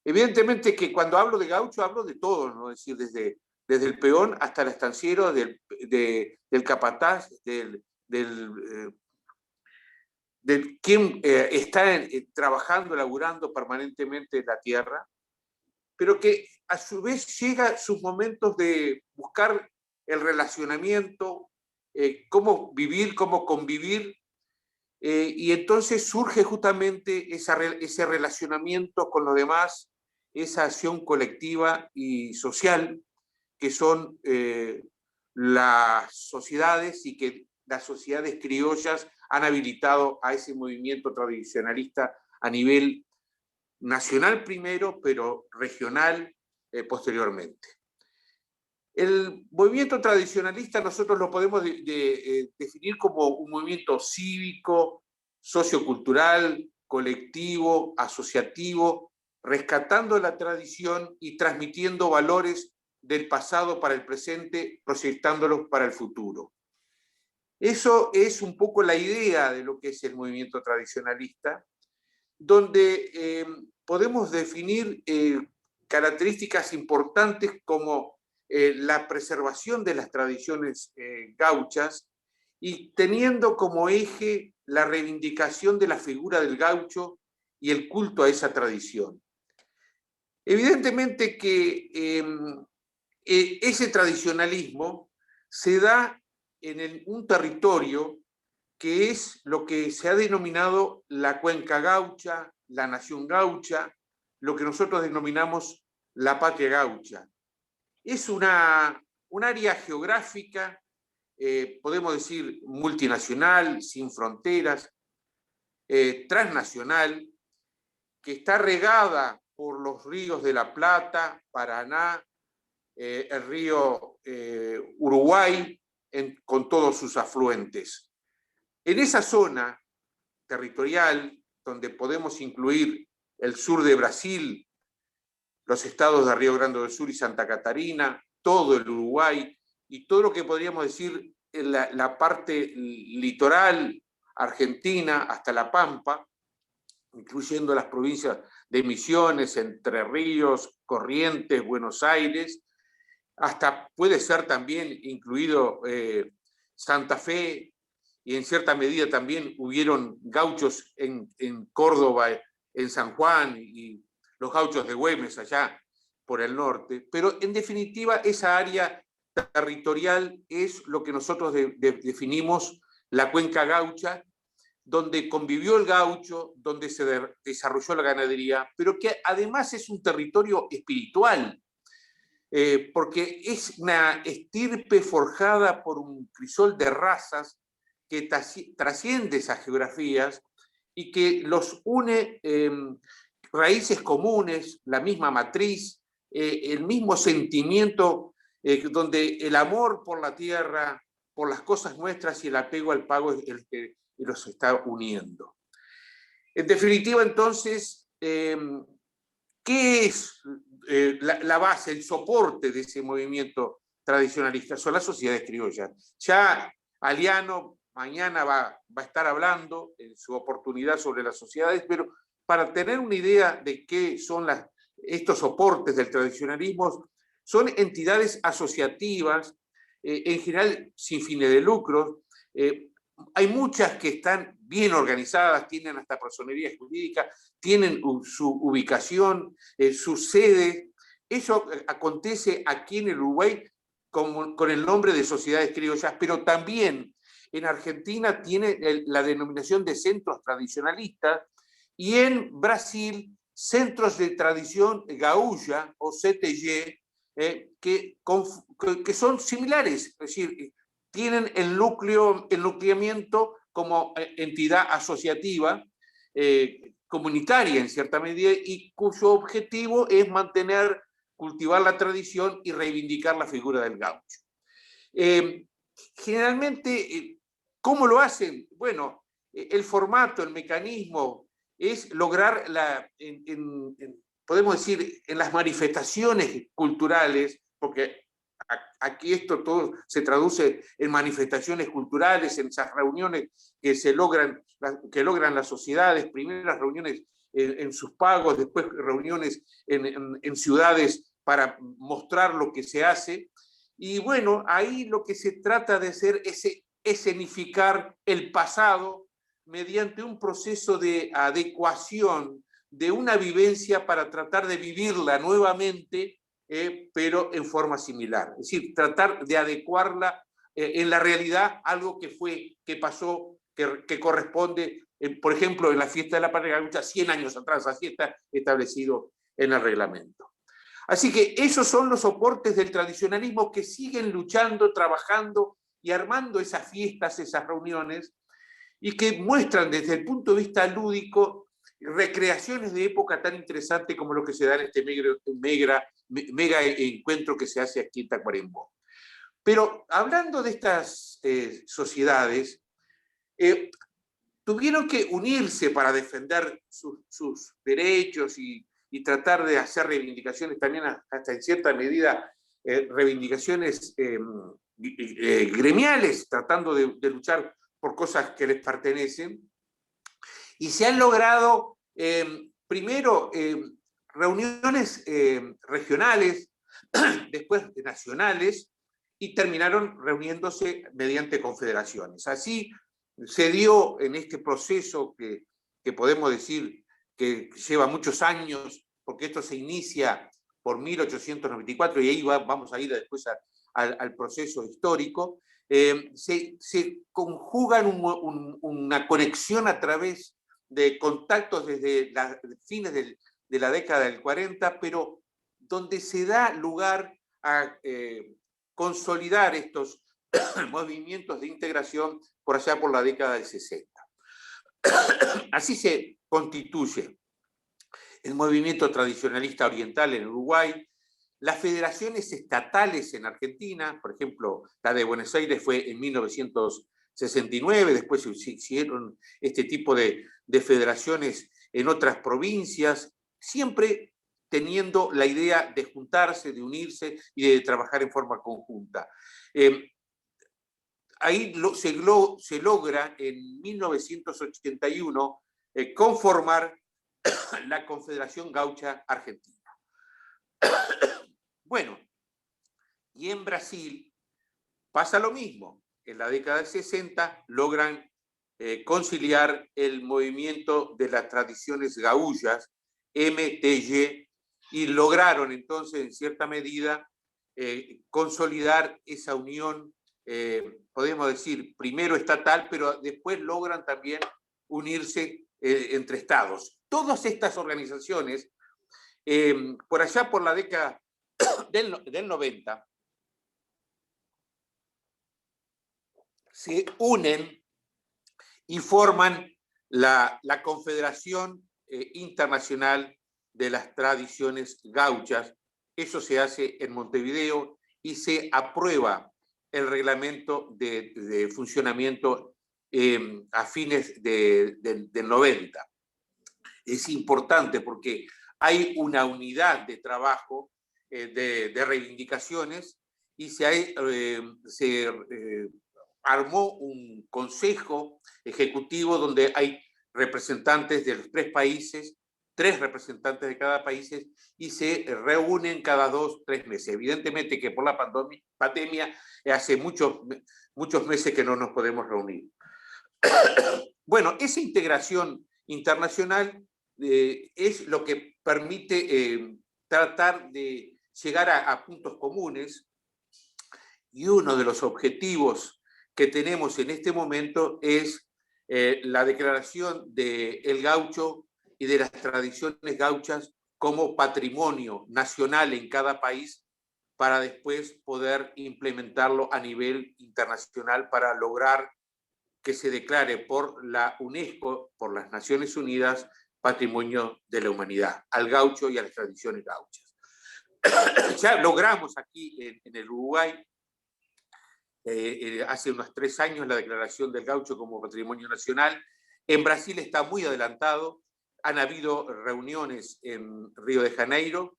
Evidentemente que cuando hablo de gaucho hablo de todo, ¿no? Es decir, desde el peón hasta el estanciero, del capataz, del quien está trabajando, laburando permanentemente en la tierra, pero que a su vez llega sus momentos de buscar el relacionamiento, cómo vivir, cómo convivir, y entonces surge justamente ese relacionamiento con los demás, esa acción colectiva y social que son las sociedades, y que las sociedades criollas han habilitado a ese movimiento tradicionalista a nivel nacional primero, pero regional posteriormente. El movimiento tradicionalista nosotros lo podemos definir como un movimiento cívico, sociocultural, colectivo, asociativo, rescatando la tradición y transmitiendo valores del pasado para el presente, proyectándolos para el futuro. Eso es un poco la idea de lo que es el movimiento tradicionalista, donde podemos definir características importantes como la preservación de las tradiciones gauchas, y teniendo como eje la reivindicación de la figura del gaucho y el culto a esa tradición. Evidentemente que ese tradicionalismo se da en un territorio que es lo que se ha denominado la Cuenca Gaucha, la Nación Gaucha, lo que nosotros denominamos la Patria Gaucha. Es un área geográfica, podemos decir multinacional, sin fronteras, transnacional, que está regada por los ríos de la Plata, Paraná, el río Uruguay, con todos sus afluentes. En esa zona territorial, donde podemos incluir el sur de Brasil, los estados de Río Grande do Sul y Santa Catarina, todo el Uruguay, y todo lo que podríamos decir en la parte litoral argentina hasta La Pampa, incluyendo las provincias de Misiones, Entre Ríos, Corrientes, Buenos Aires, hasta puede ser también incluido Santa Fe, y en cierta medida también hubieron gauchos en Córdoba, en San Juan, y los gauchos de Güemes allá por el norte. Pero en definitiva esa área territorial es lo que nosotros definimos la Cuenca Gaucha, donde convivió el gaucho, donde se desarrolló la ganadería, pero que además es un territorio espiritual, porque es una estirpe forjada por un crisol de razas que trasciende esas geografías y que los une raíces comunes, la misma matriz, el mismo sentimiento, donde el amor por la tierra, por las cosas nuestras y el apego al pago es el que los está uniendo. En definitiva, entonces, ¿qué es la base, el soporte de ese movimiento tradicionalista? Son las sociedades criollas. Ya Aliano mañana va a estar hablando en su oportunidad sobre las sociedades, pero para tener una idea de qué son estos soportes del tradicionalismo, son entidades asociativas, en general sin fines de lucro. Hay muchas que están bien organizadas, tienen hasta personería jurídica, tienen su ubicación, su sede. Eso acontece aquí en el Uruguay con el nombre de sociedades criollas, pero también en Argentina tiene la denominación de centros tradicionalistas, y en Brasil centros de tradición gaúcha o CTG, que son similares, es decir, tienen el nucleamiento como entidad asociativa, comunitaria en cierta medida, y cuyo objetivo es mantener, cultivar la tradición y reivindicar la figura del gaucho. Generalmente, ¿cómo lo hacen? Bueno, el formato, el mecanismo es lograr, podemos decir, en las manifestaciones culturales, porque aquí esto todo se traduce en manifestaciones culturales, en esas reuniones que logran las sociedades, primeras reuniones en sus pagos, después reuniones en ciudades para mostrar lo que se hace. Y bueno, ahí lo que se trata de hacer es escenificar el pasado mediante un proceso de adecuación de una vivencia para tratar de vivirla nuevamente, pero en forma similar. Es decir, tratar de adecuarla en la realidad, algo que pasó, que corresponde, por ejemplo, en la fiesta de la Patria Gaucha 100 años atrás, así está establecido en el reglamento. Así que esos son los soportes del tradicionalismo que siguen luchando, trabajando y armando esas fiestas, esas reuniones, y que muestran desde el punto de vista lúdico recreaciones de época tan interesante como lo que se da en este mega encuentro que se hace aquí en Tacuarembó. Pero hablando de estas sociedades, tuvieron que unirse para defender sus derechos y tratar de hacer reivindicaciones también, hasta en cierta medida, reivindicaciones gremiales, tratando de luchar por cosas que les pertenecen. Y se han logrado, primero, reuniones regionales, después nacionales, y terminaron reuniéndose mediante confederaciones. Así se dio en este proceso que podemos decir que lleva muchos años, porque esto se inicia por 1894, y ahí vamos a ir después al proceso histórico. se conjugan una conexión a través de contactos desde fines de la década del 40, pero donde se da lugar a consolidar estos movimientos de integración por allá por la década del 60. Así se constituye el movimiento tradicionalista oriental en Uruguay, las federaciones estatales en Argentina, por ejemplo, la de Buenos Aires fue en 1969, después se hicieron este tipo de federaciones en otras provincias, siempre teniendo la idea de juntarse, de unirse y de trabajar en forma conjunta. Ahí se logra en 1981 conformar la Confederación Gaucha Argentina. Bueno, y en Brasil pasa lo mismo. En la década del 60 logran conciliar el movimiento de las tradiciones gaullas, MTG, y lograron entonces, en cierta medida, consolidar esa unión, podemos decir, primero estatal, pero después logran también unirse entre estados. Todas estas organizaciones, por allá por la década del 90, se unen y forman la Confederación Internacional de las Tradiciones Gauchas. Eso se hace en Montevideo y se aprueba el reglamento de funcionamiento a fines del 90. Es importante porque hay una unidad de trabajo, de reivindicaciones, y se armó un consejo ejecutivo donde hay representantes de los 3 países, 3 representantes de cada país, y se reúnen cada 2 o 3 meses. Evidentemente que por la pandemia hace muchos meses que no nos podemos reunir. Bueno, esa integración internacional es lo que permite tratar de llegar a puntos comunes, y uno de los objetivos que tenemos en este momento es la declaración del gaucho y de las tradiciones gauchas como patrimonio nacional en cada país, para después poder implementarlo a nivel internacional para lograr que se declare por la UNESCO, por las Naciones Unidas, Patrimonio de la Humanidad, al gaucho y a las tradiciones gauchas. Ya logramos aquí en el Uruguay, hace unos 3 años, la declaración del gaucho como Patrimonio Nacional. En Brasil está muy adelantado, han habido reuniones en Río de Janeiro,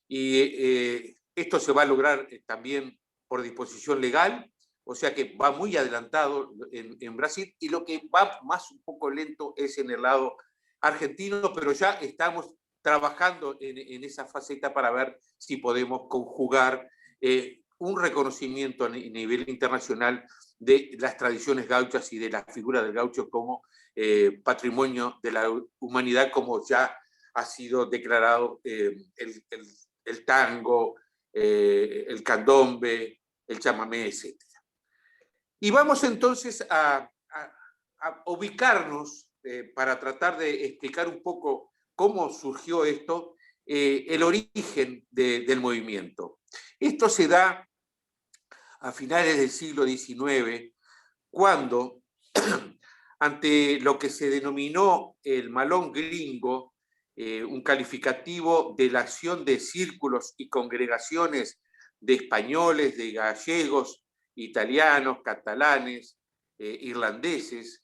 y esto se va a lograr también por disposición legal, o sea que va muy adelantado en Brasil, y lo que va más un poco lento es en el lado argentino, pero ya estamos trabajando en esa faceta para ver si podemos conjugar un reconocimiento a nivel internacional de las tradiciones gauchas y de la figura del gaucho como patrimonio de la humanidad, como ya ha sido declarado el tango, el candombe, el chamamé, etc. Y vamos entonces a ubicarnos para tratar de explicar un poco cómo surgió esto, el origen del movimiento. Esto se da a finales del siglo XIX, cuando, ante lo que se denominó el malón gringo, un calificativo de la acción de círculos y congregaciones de españoles, de gallegos, italianos, catalanes, irlandeses,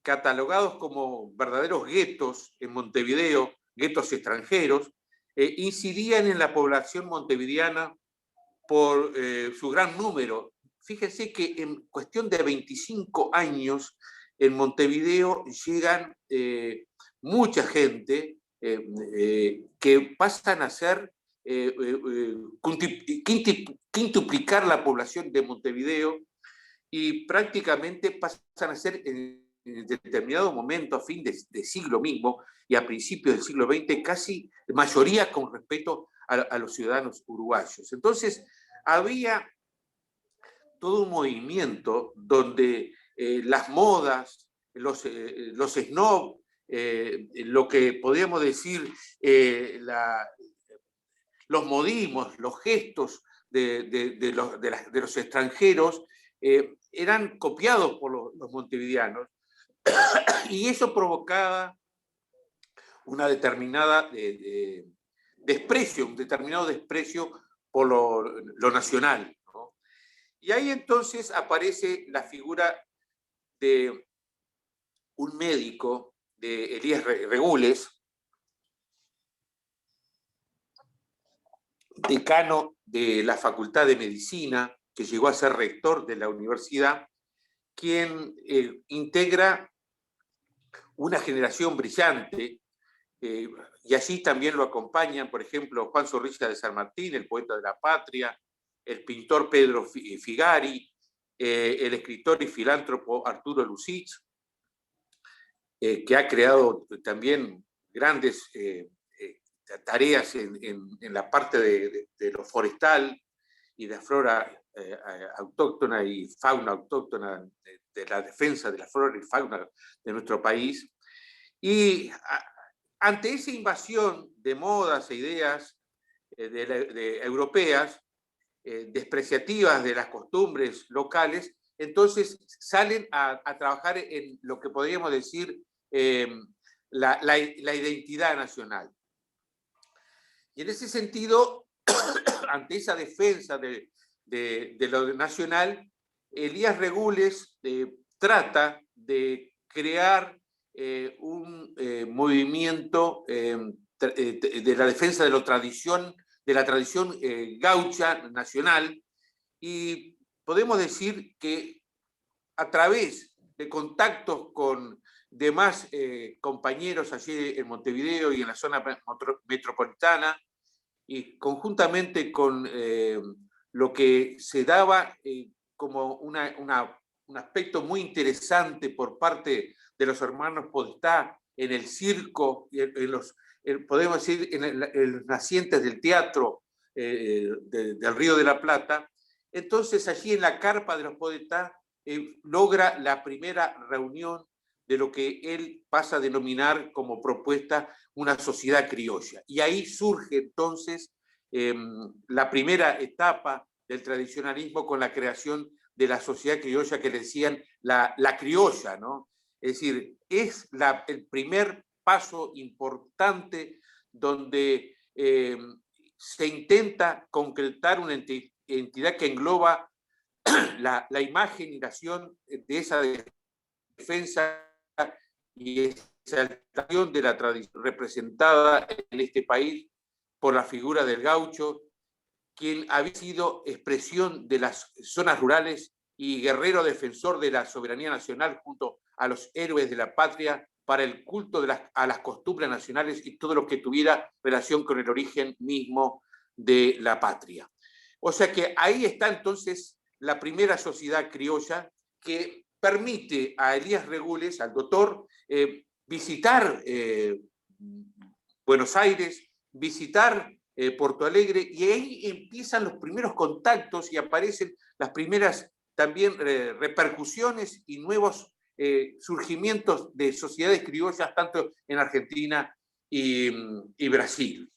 catalogados como verdaderos guetos en Montevideo, guetos extranjeros, incidían en la población montevideana por su gran número. Fíjense que en cuestión de 25 años en Montevideo llegan mucha gente que pasan a ser quintuplicar la población de Montevideo, y prácticamente pasan a ser en determinado momento, a fin de siglo mismo y a principios del siglo XX, casi mayoría con respecto a los ciudadanos uruguayos. Entonces, había todo un movimiento donde las modas, los snob, lo que podríamos decir, los modismos, los gestos de los extranjeros, eran copiados por los montevideanos, y eso provocaba una determinada desprecio, un determinado desprecio por lo nacional, ¿no? Y ahí entonces aparece la figura de un médico, de Elías Regules, decano de la Facultad de Medicina, que llegó a ser rector de la universidad, quien integra una generación brillante, y allí también lo acompañan, por ejemplo, Juan Zorrilla de San Martín, el poeta de la patria, el pintor Pedro Figari, el escritor y filántropo Arturo Lucich, que ha creado también grandes tareas en la parte de lo forestal y de la flora autóctona y fauna autóctona, de la defensa de la flora y fauna de nuestro país. Y ante esa invasión de modas e ideas europeas, despreciativas de las costumbres locales, entonces salen a trabajar en lo que podríamos decir la identidad nacional. Y en ese sentido, ante esa defensa de lo nacional, Elías Regules trata de crear un movimiento de la defensa de la tradición gaucha nacional, y podemos decir que a través de contactos con demás compañeros allí en Montevideo y en la zona metropolitana, y conjuntamente con lo que se daba como un aspecto muy interesante por parte de los hermanos Podestá en el circo, podemos decir, en los nacientes del teatro del Río de la Plata. Entonces allí en la carpa de los Podestá logra la primera reunión de lo que él pasa a denominar como propuesta una sociedad criolla. Y ahí surge entonces la primera etapa del tradicionalismo con la creación de la sociedad criolla que le decían la criolla, ¿no? Es decir, es el primer paso importante donde se intenta concretar una entidad que engloba la imaginación de esa defensa y exaltación de la tradición representada en este país por la figura del gaucho, quien había sido expresión de las zonas rurales y guerrero defensor de la soberanía nacional junto a los héroes de la patria para el culto a las costumbres nacionales y todo lo que tuviera relación con el origen mismo de la patria. O sea que ahí está entonces la primera sociedad criolla que permite a Elías Regules, al doctor, visitar Buenos Aires, visitar Porto Alegre, y ahí empiezan los primeros contactos y aparecen las primeras también repercusiones y nuevos surgimientos de sociedades criollas tanto en Argentina y Brasil.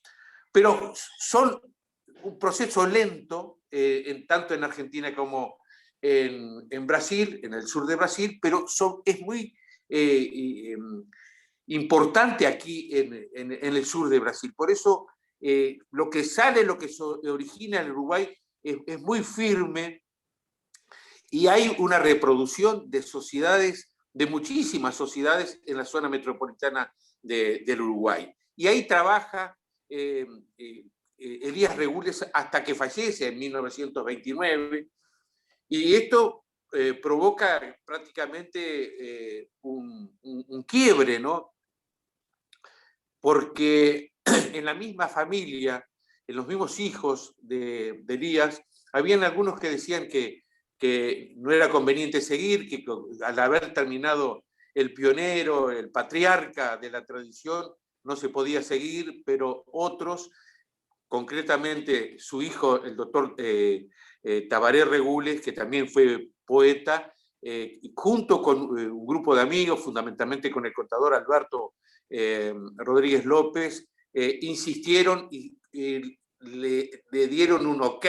Pero son un proceso lento, tanto en Argentina como en Brasil, en el sur de Brasil, pero es muy importante aquí en el sur de Brasil. Por eso lo que sale, lo que se origina en Uruguay es muy firme, y hay una reproducción de sociedades, de muchísimas sociedades en la zona metropolitana del Uruguay. Y ahí trabaja Elías Regules hasta que fallece en 1929, y esto provoca prácticamente un quiebre, ¿no? Porque en la misma familia, en los mismos hijos de Elías, habían algunos que decían que no era conveniente seguir, que al haber terminado el pionero, el patriarca de la tradición, no se podía seguir, pero otros, concretamente su hijo, el doctor Tabaré Regules, que también fue poeta, junto con un grupo de amigos, fundamentalmente con el contador Alberto Rodríguez López, insistieron y le dieron un ok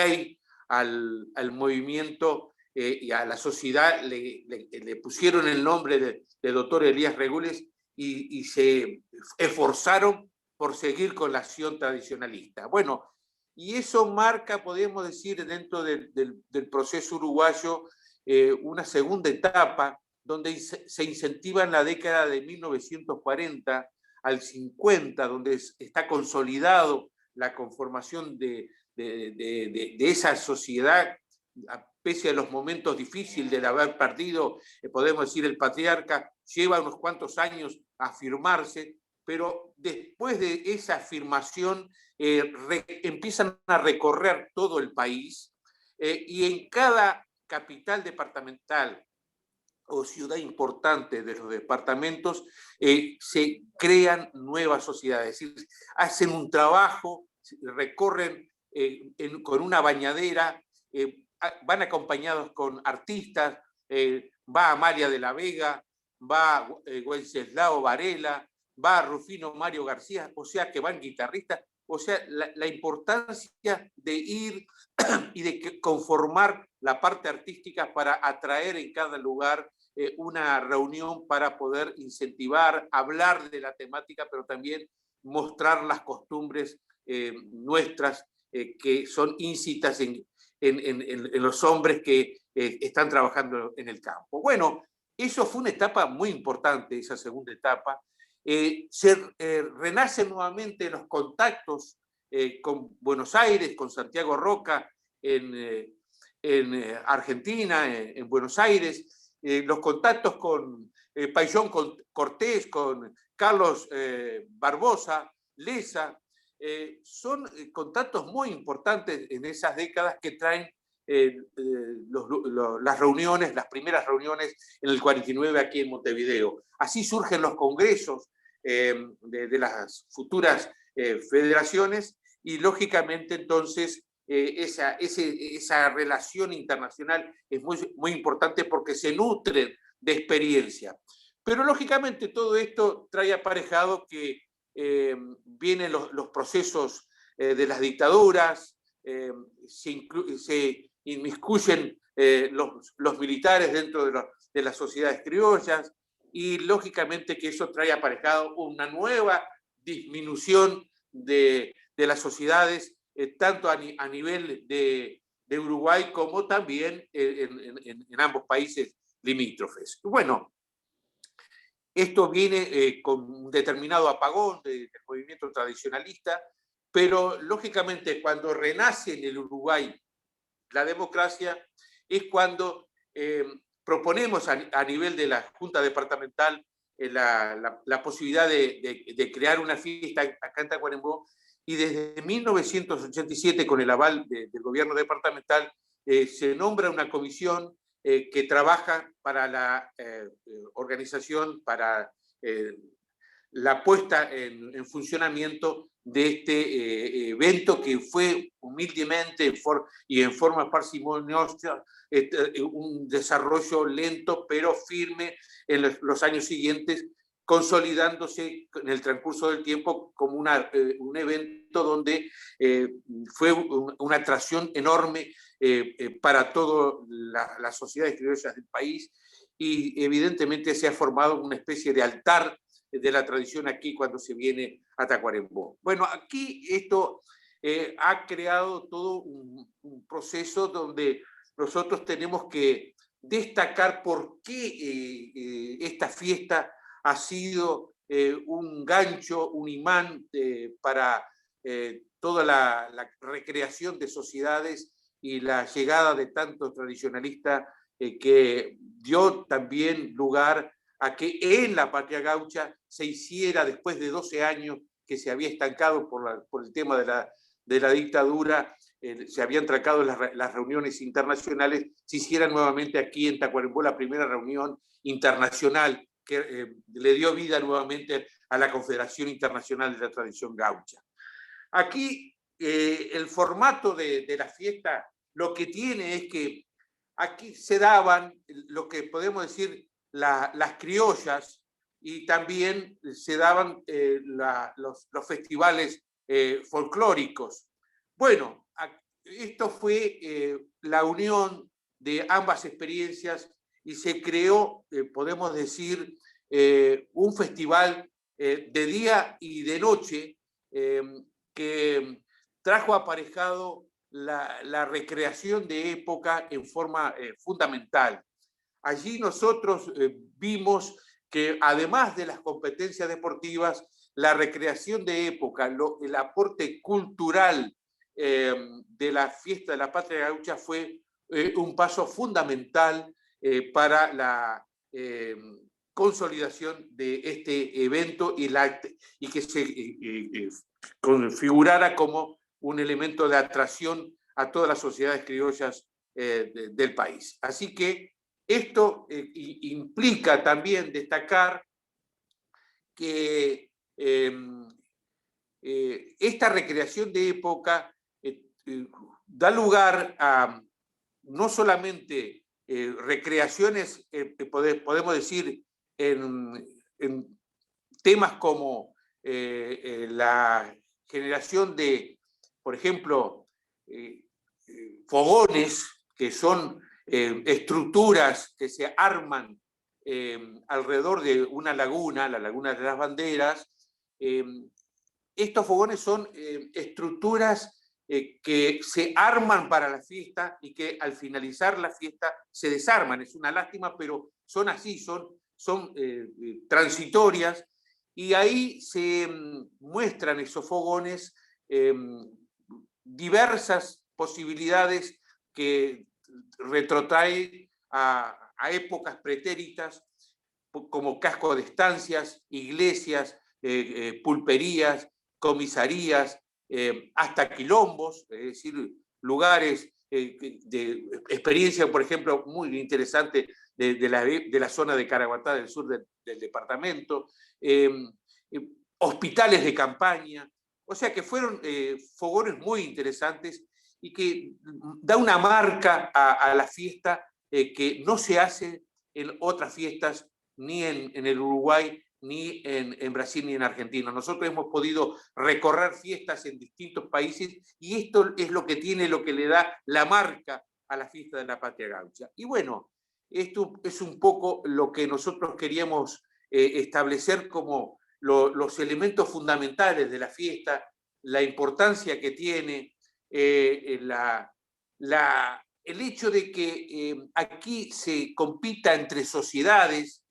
al movimiento y a la sociedad, le pusieron el nombre de doctor Elías Regules y se esforzaron por seguir con la acción tradicionalista. Bueno, y eso marca, podemos decir, dentro del proceso uruguayo, una segunda etapa donde se incentiva en la década de 1940 al 50, donde está consolidado la conformación de esa sociedad, pese a los momentos difíciles de haber perdido, podemos decir, el patriarca, lleva unos cuantos años a afirmarse, pero después de esa afirmación empiezan a recorrer todo el país y en cada capital departamental o ciudad importante de los departamentos se crean nuevas sociedades, es decir, hacen un trabajo, recorren con una bañadera, van acompañados con artistas, va Amalia de la Vega, va Wenceslao Varela, va Rufino Mario García, o sea que van guitarristas, o sea, la importancia de ir y de conformar la parte artística para atraer en cada lugar una reunión para poder incentivar, hablar de la temática, pero también mostrar las costumbres nuestras que son íncitas en los hombres que están trabajando en el campo. Bueno, eso fue una etapa muy importante, esa segunda etapa. Renacen nuevamente los contactos con Buenos Aires, con Santiago Roca en Argentina, en Buenos Aires, los contactos con Paillón Cortés, con Carlos Barbosa, Leza, son contactos muy importantes en esas décadas que traen las reuniones, las primeras reuniones en el 49 aquí en Montevideo. Así surgen los congresos de las futuras federaciones y lógicamente entonces esa relación internacional es muy importante porque se nutren de experiencia. Pero lógicamente todo esto trae aparejado que vienen los procesos de las dictaduras, se inmiscuyen los militares dentro de las sociedades criollas y lógicamente que eso trae aparejado una nueva disminución de las sociedades, tanto a nivel de Uruguay como también en ambos países limítrofes. Bueno, esto viene con un determinado apagón del movimiento tradicionalista, pero lógicamente cuando renace en el Uruguay la democracia es cuando proponemos a nivel de la Junta Departamental la posibilidad de crear una fiesta acá en Tacuarembó y desde 1987 con el aval del gobierno departamental se nombra una comisión que trabaja para la organización, para la puesta en funcionamiento de este evento que fue humildemente y en forma parsimoniosa un desarrollo lento pero firme en los años siguientes, consolidándose en el transcurso del tiempo como un evento donde fue una atracción enorme para todas las sociedades criollas del país y evidentemente se ha formado una especie de altar de la tradición aquí cuando se viene a Tacuarembó. Bueno, aquí esto ha creado todo un proceso donde nosotros tenemos que destacar por qué esta fiesta ha sido un gancho, un imán para toda la recreación de sociedades y la llegada de tantos tradicionalistas que dio también lugar a que en la patria gaucha se hiciera, después de 12 años que se había estancado por el tema de la dictadura, se habían trancado las reuniones internacionales, se hiciera nuevamente aquí en Tacuarembó la primera reunión internacional que le dio vida nuevamente a la Confederación Internacional de la Tradición Gaucha. Aquí el formato de la fiesta lo que tiene es que aquí se daban lo que podemos decir las criollas, y también se daban los festivales folclóricos. Bueno, esto fue la unión de ambas experiencias y se creó, podemos decir, un festival de día y de noche que trajo aparejado la recreación de época en forma fundamental. Allí nosotros vimos que además de las competencias deportivas, la recreación de época, el aporte cultural de la fiesta de la Patria Gaucha fue un paso fundamental para la consolidación de este evento y que se configurara como un elemento de atracción a todas las sociedades criollas del país. Así que esto implica también destacar que esta recreación de época da lugar a no solamente recreaciones, podemos decir, en temas como la generación de, por ejemplo, fogones, que son estructuras que se arman alrededor de una laguna, la Laguna de las Banderas. Estos fogones son estructuras que se arman para la fiesta y que al finalizar la fiesta se desarman. Es una lástima, pero son así, son transitorias, y ahí se muestran esos fogones diversas posibilidades que retrotraen a épocas pretéritas, como casco de estancias, iglesias, pulperías, comisarías, hasta quilombos, es decir, lugares de experiencia, por ejemplo, muy interesante de la zona de Caraguatá, del sur del departamento, hospitales de campaña. O sea que fueron fogones muy interesantes y que da una marca a la fiesta que no se hace en otras fiestas, ni en el Uruguay, ni en Brasil, ni en Argentina. Nosotros hemos podido recorrer fiestas en distintos países y esto es lo que tiene, lo que le da la marca a la fiesta de la Patria Gaucha. Y bueno, esto es un poco lo que nosotros queríamos establecer como los elementos fundamentales de la fiesta, la importancia que tiene, el hecho de que aquí se compita entre sociedades.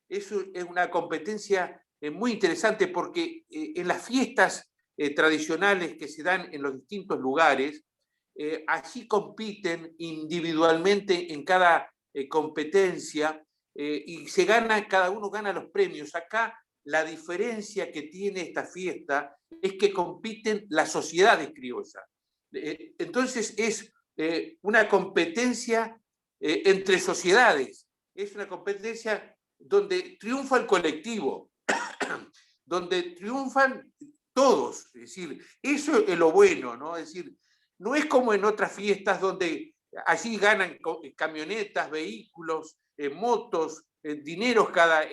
Eso es una competencia muy interesante porque en las fiestas tradicionales que se dan en los distintos lugares, allí compiten individualmente en cada competencia y cada uno gana los premios. Acá la diferencia que tiene esta fiesta es que compiten las sociedades criollas. Entonces es una competencia entre sociedades, es una competencia donde triunfa el colectivo, donde triunfan todos. Es decir, eso es lo bueno, ¿no? Es decir, no es como en otras fiestas donde allí ganan camionetas, vehículos, motos, dineros cada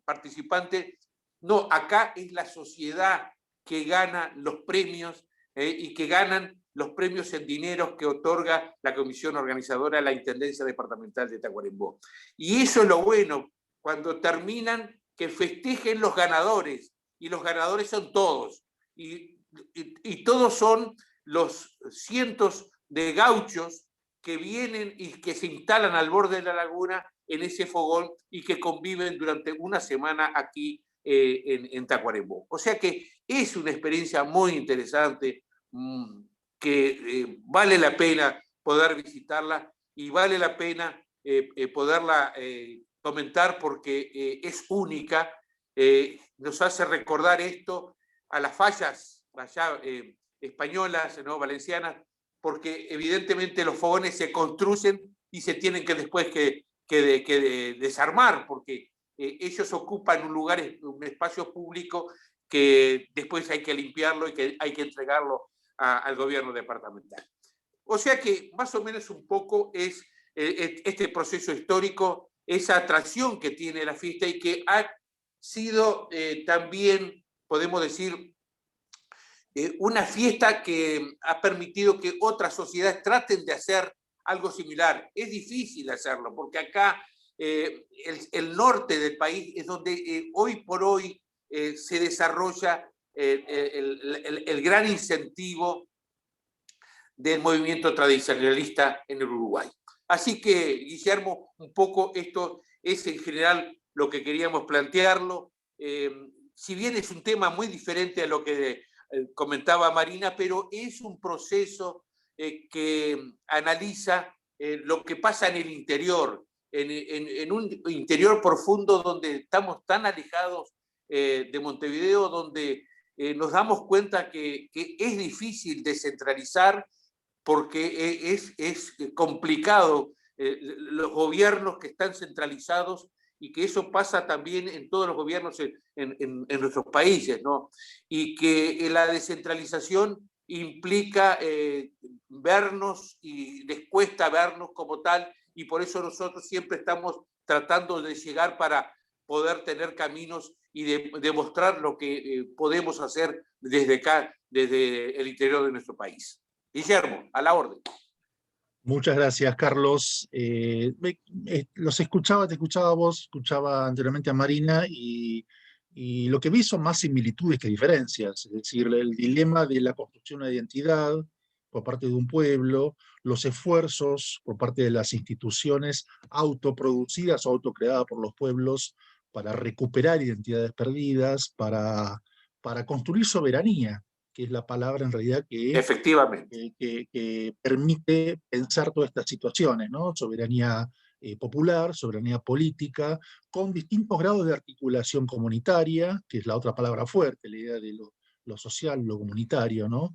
participante. No, acá es la sociedad que gana los premios y que ganan los premios en dineros que otorga la comisión organizadora de la Intendencia Departamental de Tacuarembó. Y eso es lo bueno, cuando terminan, que festejen los ganadores, y los ganadores son todos, y todos son los cientos de gauchos que vienen y que se instalan al borde de la laguna en ese fogón y que conviven durante una semana aquí en Tacuarembó. O sea que es una experiencia muy interesante que vale la pena poder visitarla y vale la pena poderla comentar porque es única. Nos hace recordar esto a las fallas allá, españolas, ¿no? Valencianas, porque evidentemente los fogones se construyen y se tienen que después que desarmar, porque ellos ocupan un espacio público que después hay que limpiarlo y que hay que entregarlo al gobierno departamental. O sea que más o menos un poco es este proceso histórico, esa atracción que tiene la fiesta y que ha sido también, podemos decir, una fiesta que ha permitido que otras sociedades traten de hacer algo similar. Es difícil hacerlo, porque acá el norte del país es donde hoy por hoy se desarrolla el gran incentivo del movimiento tradicionalista en el Uruguay. Así que, Guillermo, un poco esto es en general lo que queríamos plantearlo. Si bien es un tema muy diferente a lo que comentaba Marina, pero es un proceso que analiza lo que pasa en el interior, en un interior profundo donde estamos tan alejados de Montevideo, donde nos damos cuenta que es difícil descentralizar porque es complicado los gobiernos que están centralizados y que eso pasa también en todos los gobiernos en nuestros países, ¿no? Y que la descentralización implica vernos y les cuesta vernos como tal y por eso nosotros siempre estamos tratando de llegar para poder tener caminos y demostrar lo que podemos hacer desde acá, desde el interior de nuestro país. Guillermo, a la orden. Muchas gracias, Carlos. Los escuchaba, te escuchaba a vos, escuchaba anteriormente a Marina y lo que vi son más similitudes que diferencias. Es decir, el dilema de la construcción de una identidad por parte de un pueblo, los esfuerzos por parte de las instituciones autoproducidas o autocreadas por los pueblos para recuperar identidades perdidas, para construir soberanía, que es la palabra en realidad efectivamente que permite pensar todas estas situaciones, ¿no? Soberanía popular, soberanía política, con distintos grados de articulación comunitaria, que es la otra palabra fuerte, la idea de lo social, lo comunitario, ¿no?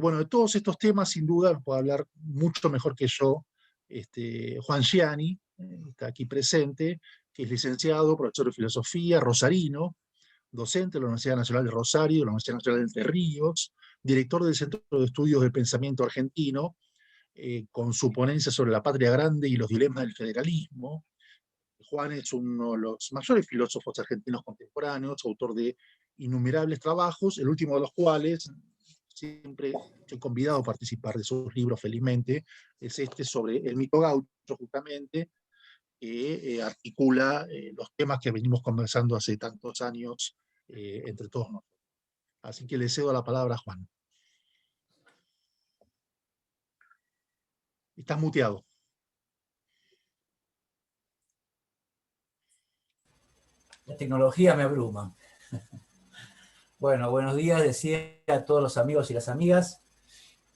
Bueno, de todos estos temas, sin duda, nos puede hablar mucho mejor que yo Juan Gianni, está aquí presente, que es licenciado, profesor de filosofía, rosarino, docente de la Universidad Nacional de Rosario, de la Universidad Nacional de Entre Ríos, director del Centro de Estudios del Pensamiento Argentino, con su ponencia sobre la patria grande y los dilemas del federalismo. Juan es uno de los mayores filósofos argentinos contemporáneos, autor de innumerables trabajos, el último de los cuales, siempre estoy convidado a participar de sus libros, felizmente, es sobre el mito gaucho, justamente, que articula los temas que venimos conversando hace tantos años entre todos nosotros. Así que le cedo la palabra a Juan. Estás muteado. La tecnología me abruma. Bueno, buenos días, decía a todos los amigos y las amigas.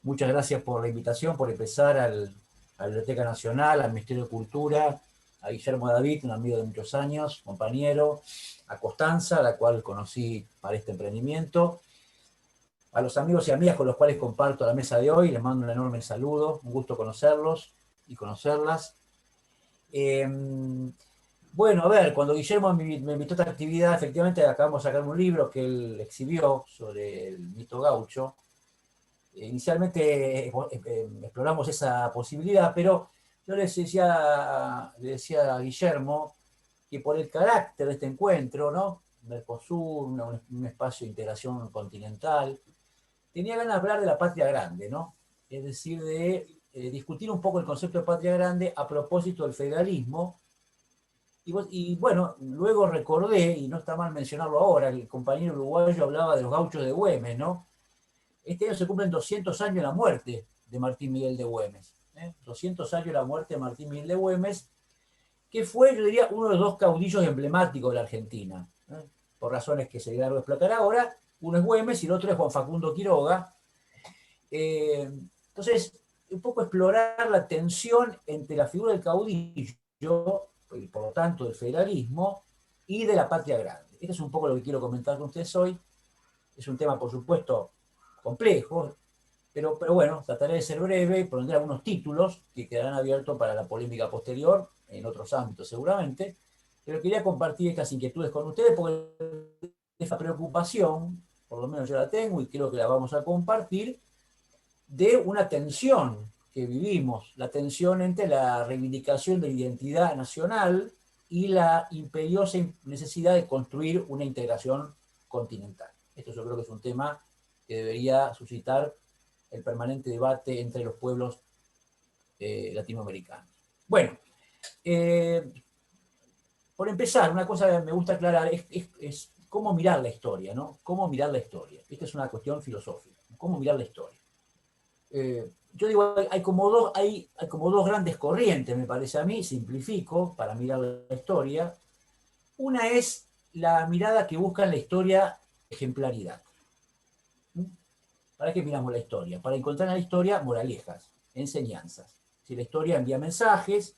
Muchas gracias por la invitación, por empezar a la Biblioteca Nacional, al Ministerio de Cultura, a Guillermo David, un amigo de muchos años, compañero, a Constanza, a la cual conocí para este emprendimiento, a los amigos y amigas con los cuales comparto la mesa de hoy, les mando un enorme saludo, un gusto conocerlos y conocerlas. Bueno, a ver, cuando Guillermo me invitó a esta actividad, efectivamente acabamos de sacar un libro que él exhibió sobre el mito gaucho. Inicialmente exploramos esa posibilidad, pero yo le decía a Guillermo que por el carácter de este encuentro, ¿no? Mercosur, un espacio de integración continental, tenía ganas de hablar de la patria grande, ¿no? Es decir, de discutir un poco el concepto de patria grande a propósito del federalismo. Y bueno, luego recordé, y no está mal mencionarlo ahora, el compañero uruguayo hablaba de los gauchos de Güemes, ¿no? Este año se cumplen 200 años de la muerte de Martín Miguel de Güemes. 200 años de la muerte de Martín Miguel de Güemes, que fue, yo diría, uno de los dos caudillos emblemáticos de la Argentina. Por razones que se largo de explotar ahora, uno es Güemes y el otro es Juan Facundo Quiroga. Entonces, un poco explorar la tensión entre la figura del caudillo, y por lo tanto del federalismo, y de la patria grande. Este es un poco lo que quiero comentar con ustedes hoy. Es un tema, por supuesto, complejo, pero bueno, trataré de ser breve y pondré algunos títulos que quedarán abiertos para la polémica posterior, en otros ámbitos seguramente, pero quería compartir estas inquietudes con ustedes porque esta preocupación, por lo menos yo la tengo y creo que la vamos a compartir, de una tensión que vivimos, la tensión entre la reivindicación de la identidad nacional y la imperiosa necesidad de construir una integración continental. Esto yo creo que es un tema que debería suscitar el permanente debate entre los pueblos latinoamericanos. Bueno, por empezar, una cosa que me gusta aclarar es cómo mirar la historia, ¿no? Cómo mirar la historia. Esta es una cuestión filosófica. ¿Cómo mirar la historia? Yo digo, hay como dos grandes corrientes, me parece a mí, simplifico, para mirar la historia. Una es la mirada que busca en la historia ejemplaridad. ¿Para qué miramos la historia? Para encontrar en la historia moralejas, enseñanzas. Si la historia envía mensajes,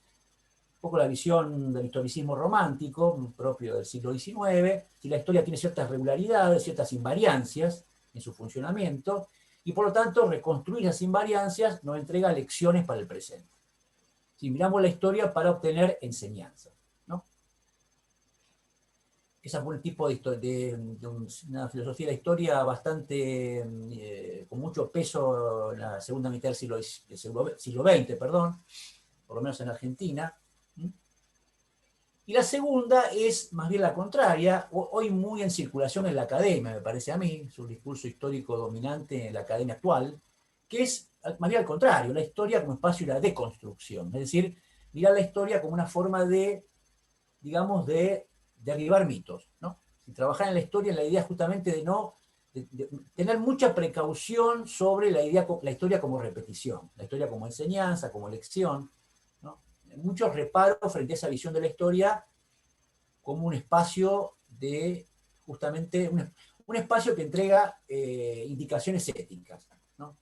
un poco la visión del historicismo romántico, propio del siglo XIX, si la historia tiene ciertas regularidades, ciertas invariancias en su funcionamiento, y por lo tanto reconstruir las invariancias nos entrega lecciones para el presente. Si miramos la historia para obtener enseñanzas, ¿no? Ese fue un tipo de una filosofía de la historia bastante, con mucho peso en la segunda mitad del siglo XX, perdón, por lo menos en Argentina. Y la segunda es más bien la contraria, hoy muy en circulación en la academia, me parece a mí, es un discurso histórico dominante en la academia actual, que es más bien al contrario, la historia como espacio de la deconstrucción, es decir, mirar la historia como una forma de, digamos, de derribar mitos, ¿no? Y trabajar en la historia en la idea justamente de tener mucha precaución sobre la historia como repetición, la historia como enseñanza, como lección, ¿no? Muchos reparos frente a esa visión de la historia como un espacio de, justamente, un espacio que entrega indicaciones éticas, ¿no?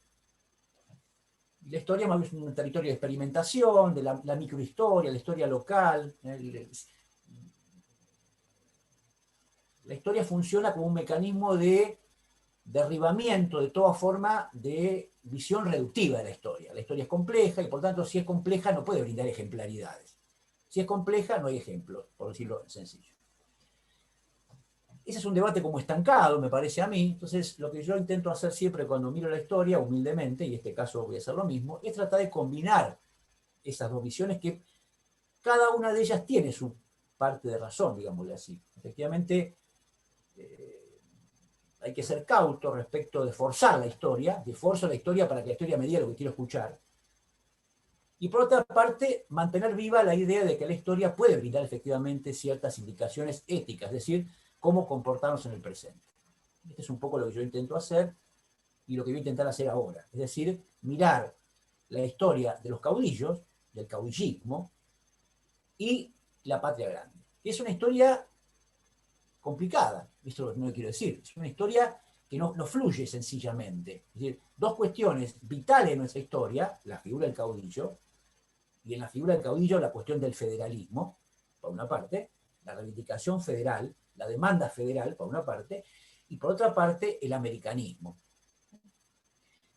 Y la historia más bien es un territorio de experimentación, de la microhistoria, la historia local. La historia funciona como un mecanismo de derribamiento de toda forma de visión reductiva de la historia. La historia es compleja y por tanto si es compleja no puede brindar ejemplaridades. Si es compleja no hay ejemplos, por decirlo sencillo. Ese es un debate como estancado, me parece a mí. Entonces lo que yo intento hacer siempre cuando miro la historia, humildemente, y en este caso voy a hacer lo mismo, es tratar de combinar esas dos visiones que cada una de ellas tiene su parte de razón, digámosle así. Efectivamente, hay que ser cauto respecto de forzar la historia, de forzo la historia para que la historia me diga lo que quiero escuchar. Y por otra parte, mantener viva la idea de que la historia puede brindar efectivamente ciertas indicaciones éticas, es decir, cómo comportarnos en el presente. Este es un poco lo que yo intento hacer y lo que voy a intentar hacer ahora. Es decir, mirar la historia de los caudillos, del caudillismo, y la patria grande. Es una historia complicada, esto es lo que quiero decir. Es una historia que no fluye sencillamente. Es decir, dos cuestiones vitales en nuestra historia, la figura del caudillo, y en la figura del caudillo la cuestión del federalismo, por una parte, la reivindicación federal, la demanda federal, por una parte, y por otra parte, el americanismo.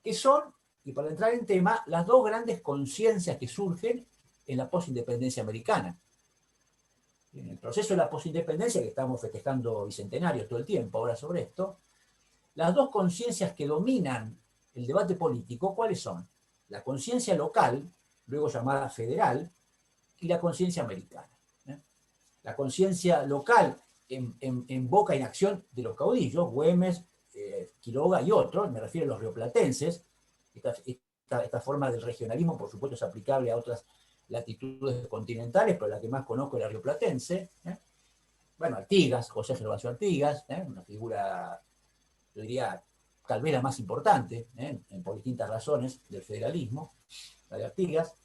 Que son, y para entrar en tema, las dos grandes conciencias que surgen en la posindependencia americana. En el proceso de la posindependencia, que estamos festejando bicentenarios todo el tiempo ahora sobre esto, las dos conciencias que dominan el debate político, ¿cuáles son? La conciencia local, luego llamada federal, y la conciencia americana. La conciencia local en boca y en acción de los caudillos, Güemes, Quiroga y otros, me refiero a los rioplatenses. Esta forma del regionalismo, por supuesto, es aplicable a otras latitudes continentales, pero la que más conozco es la rioplatense. Bueno, Artigas, José Gervasio Artigas, una figura, yo diría, tal vez la más importante, por distintas razones, del federalismo, la de Artigas.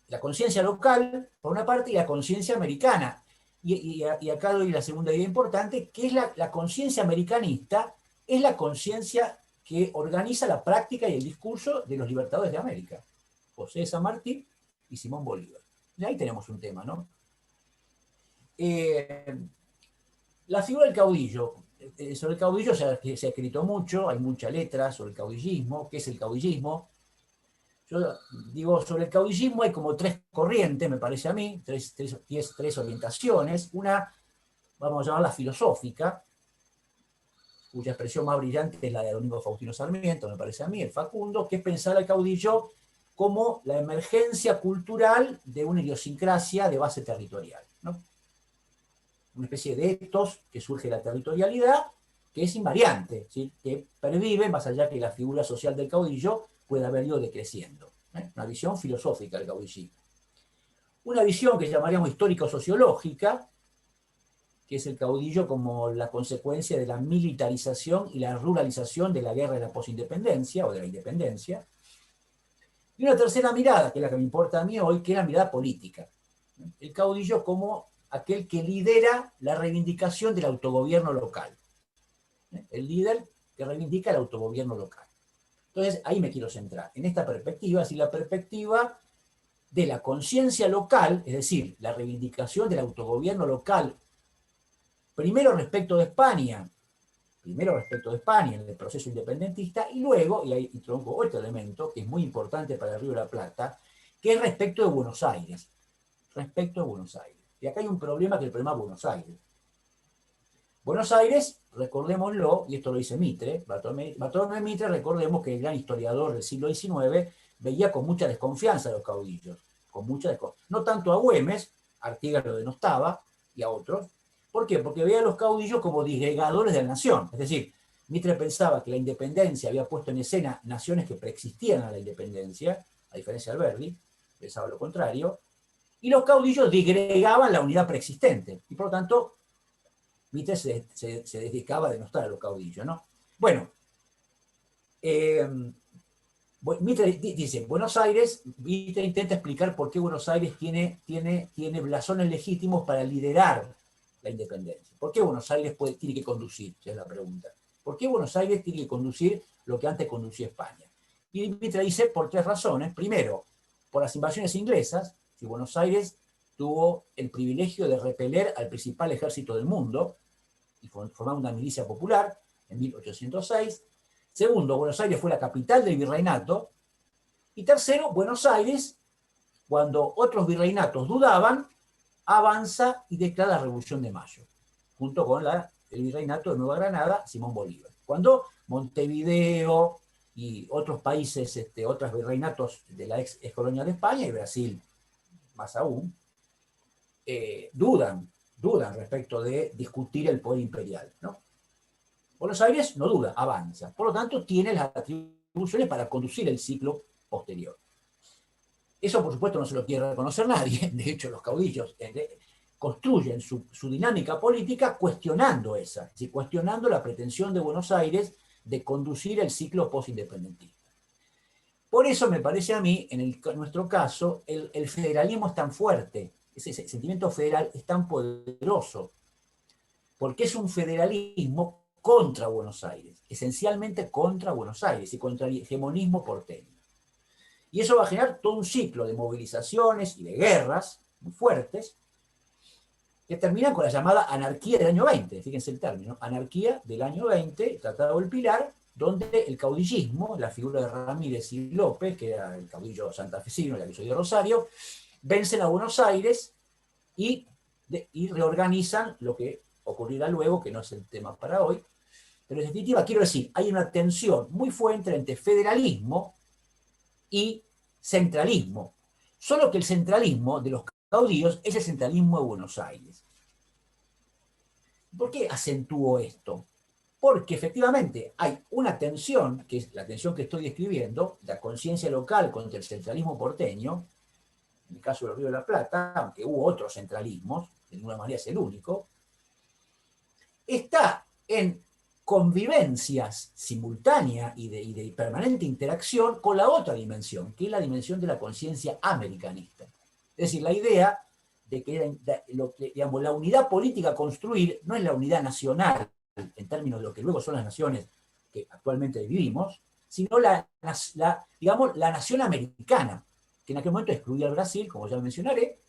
La conciencia local, por una parte, y la conciencia americana. Y acá doy la segunda idea importante, que es la conciencia americanista, es la conciencia que organiza la práctica y el discurso de los libertadores de América. José de San Martín y Simón Bolívar. Y ahí tenemos un tema, ¿no? La figura del caudillo. Sobre el caudillo se ha escrito mucho, hay mucha letra sobre el caudillismo. ¿Qué es el caudillismo? Yo digo, sobre el caudillismo hay como tres corrientes, me parece a mí, tres orientaciones. Una, vamos a llamarla filosófica, cuya expresión más brillante es la de Domingo Faustino Sarmiento, me parece a mí, el Facundo, que es pensar al caudillo como la emergencia cultural de una idiosincrasia de base territorial, ¿no? Una especie de ethos que surge de la territorialidad, que es invariante, ¿sí? Que pervive más allá que la figura social del caudillo pueda haber ido decreciendo. Una visión filosófica del caudillismo. Una visión que llamaríamos histórico-sociológica, que es el caudillo como la consecuencia de la militarización y la ruralización de la guerra de la posindependencia o de la independencia. Y una tercera mirada, que es la que me importa a mí hoy, que es la mirada política. El caudillo como aquel que lidera la reivindicación del autogobierno local. El líder que reivindica el autogobierno local. Entonces, ahí me quiero centrar, en esta perspectiva, si la perspectiva de la conciencia local, es decir, la reivindicación del autogobierno local, primero respecto de España, en el proceso independentista, y luego, y ahí introduzco otro elemento que es muy importante para el Río de la Plata, que es respecto de Buenos Aires. Y acá hay un problema, que es el problema de Buenos Aires. Buenos Aires, recordémoslo, y esto lo dice Mitre, Bartolomé Mitre, recordemos que el gran historiador del siglo XIX veía con mucha desconfianza a los caudillos, no tanto a Güemes, Artigas lo denostaba, y a otros. ¿Por qué? Porque veía a los caudillos como disgregadores de la nación. Es decir, Mitre pensaba que la independencia había puesto en escena naciones que preexistían a la independencia, a diferencia de Alberdi, pensaba lo contrario, y los caudillos disgregaban la unidad preexistente, y por lo tanto Mitre se dedicaba a denostar a los caudillos, ¿no? Bueno, Mitre dice, Buenos Aires, Mitre intenta explicar por qué Buenos Aires tiene blasones legítimos para liderar la independencia. ¿Por qué Buenos Aires tiene que conducir? Esa es la pregunta. ¿Por qué Buenos Aires tiene que conducir lo que antes conducía España? Y Mitre dice por tres razones. Primero, por las invasiones inglesas. Si Buenos Aires tuvo el privilegio de repeler al principal ejército del mundo y formar una milicia popular en 1806. Segundo, Buenos Aires fue la capital del virreinato. Y tercero, Buenos Aires, cuando otros virreinatos dudaban, avanza y declara la Revolución de Mayo, junto con el virreinato de Nueva Granada, Simón Bolívar. Cuando Montevideo y otros países, otros virreinatos de la ex colonia de España y Brasil, más aún, dudan respecto de discutir el poder imperial, ¿no? Buenos Aires no duda, avanza. Por lo tanto, tiene las atribuciones para conducir el ciclo posterior. Eso, por supuesto, no se lo quiere reconocer nadie. De hecho, los caudillos construyen su dinámica política cuestionando esa, es decir, cuestionando la pretensión de Buenos Aires de conducir el ciclo postindependentista. Por eso me parece a mí, en nuestro caso, el federalismo es tan fuerte, ese sentimiento federal es tan poderoso, porque es un federalismo contra Buenos Aires, esencialmente contra Buenos Aires y contra el hegemonismo porteño. Y eso va a generar todo un ciclo de movilizaciones y de guerras muy fuertes que terminan con la llamada anarquía del año 20, fíjense el término, anarquía del año 20, Tratado del Pilar, donde el caudillismo, la figura de Ramírez y López, que era el caudillo santafesino, el aviso de Rosario, vencen a Buenos Aires y reorganizan lo que ocurrirá luego, que no es el tema para hoy. Pero en definitiva, quiero decir, hay una tensión muy fuerte entre federalismo y centralismo. Solo que el centralismo de los caudillos es el centralismo de Buenos Aires. ¿Por qué acentúo esto? Porque efectivamente hay una tensión, que es la tensión que estoy describiendo, la conciencia local contra el centralismo porteño, en el caso del Río de la Plata, aunque hubo otros centralismos, de alguna manera es el único, está en convivencias simultáneas y de permanente interacción con la otra dimensión, que es la dimensión de la conciencia americanista. Es decir, la idea de que digamos, la unidad política a construir no es la unidad nacional, en términos de lo que luego son las naciones que actualmente vivimos, sino digamos, la nación americana, que en aquel momento excluía al Brasil, como ya mencionaré,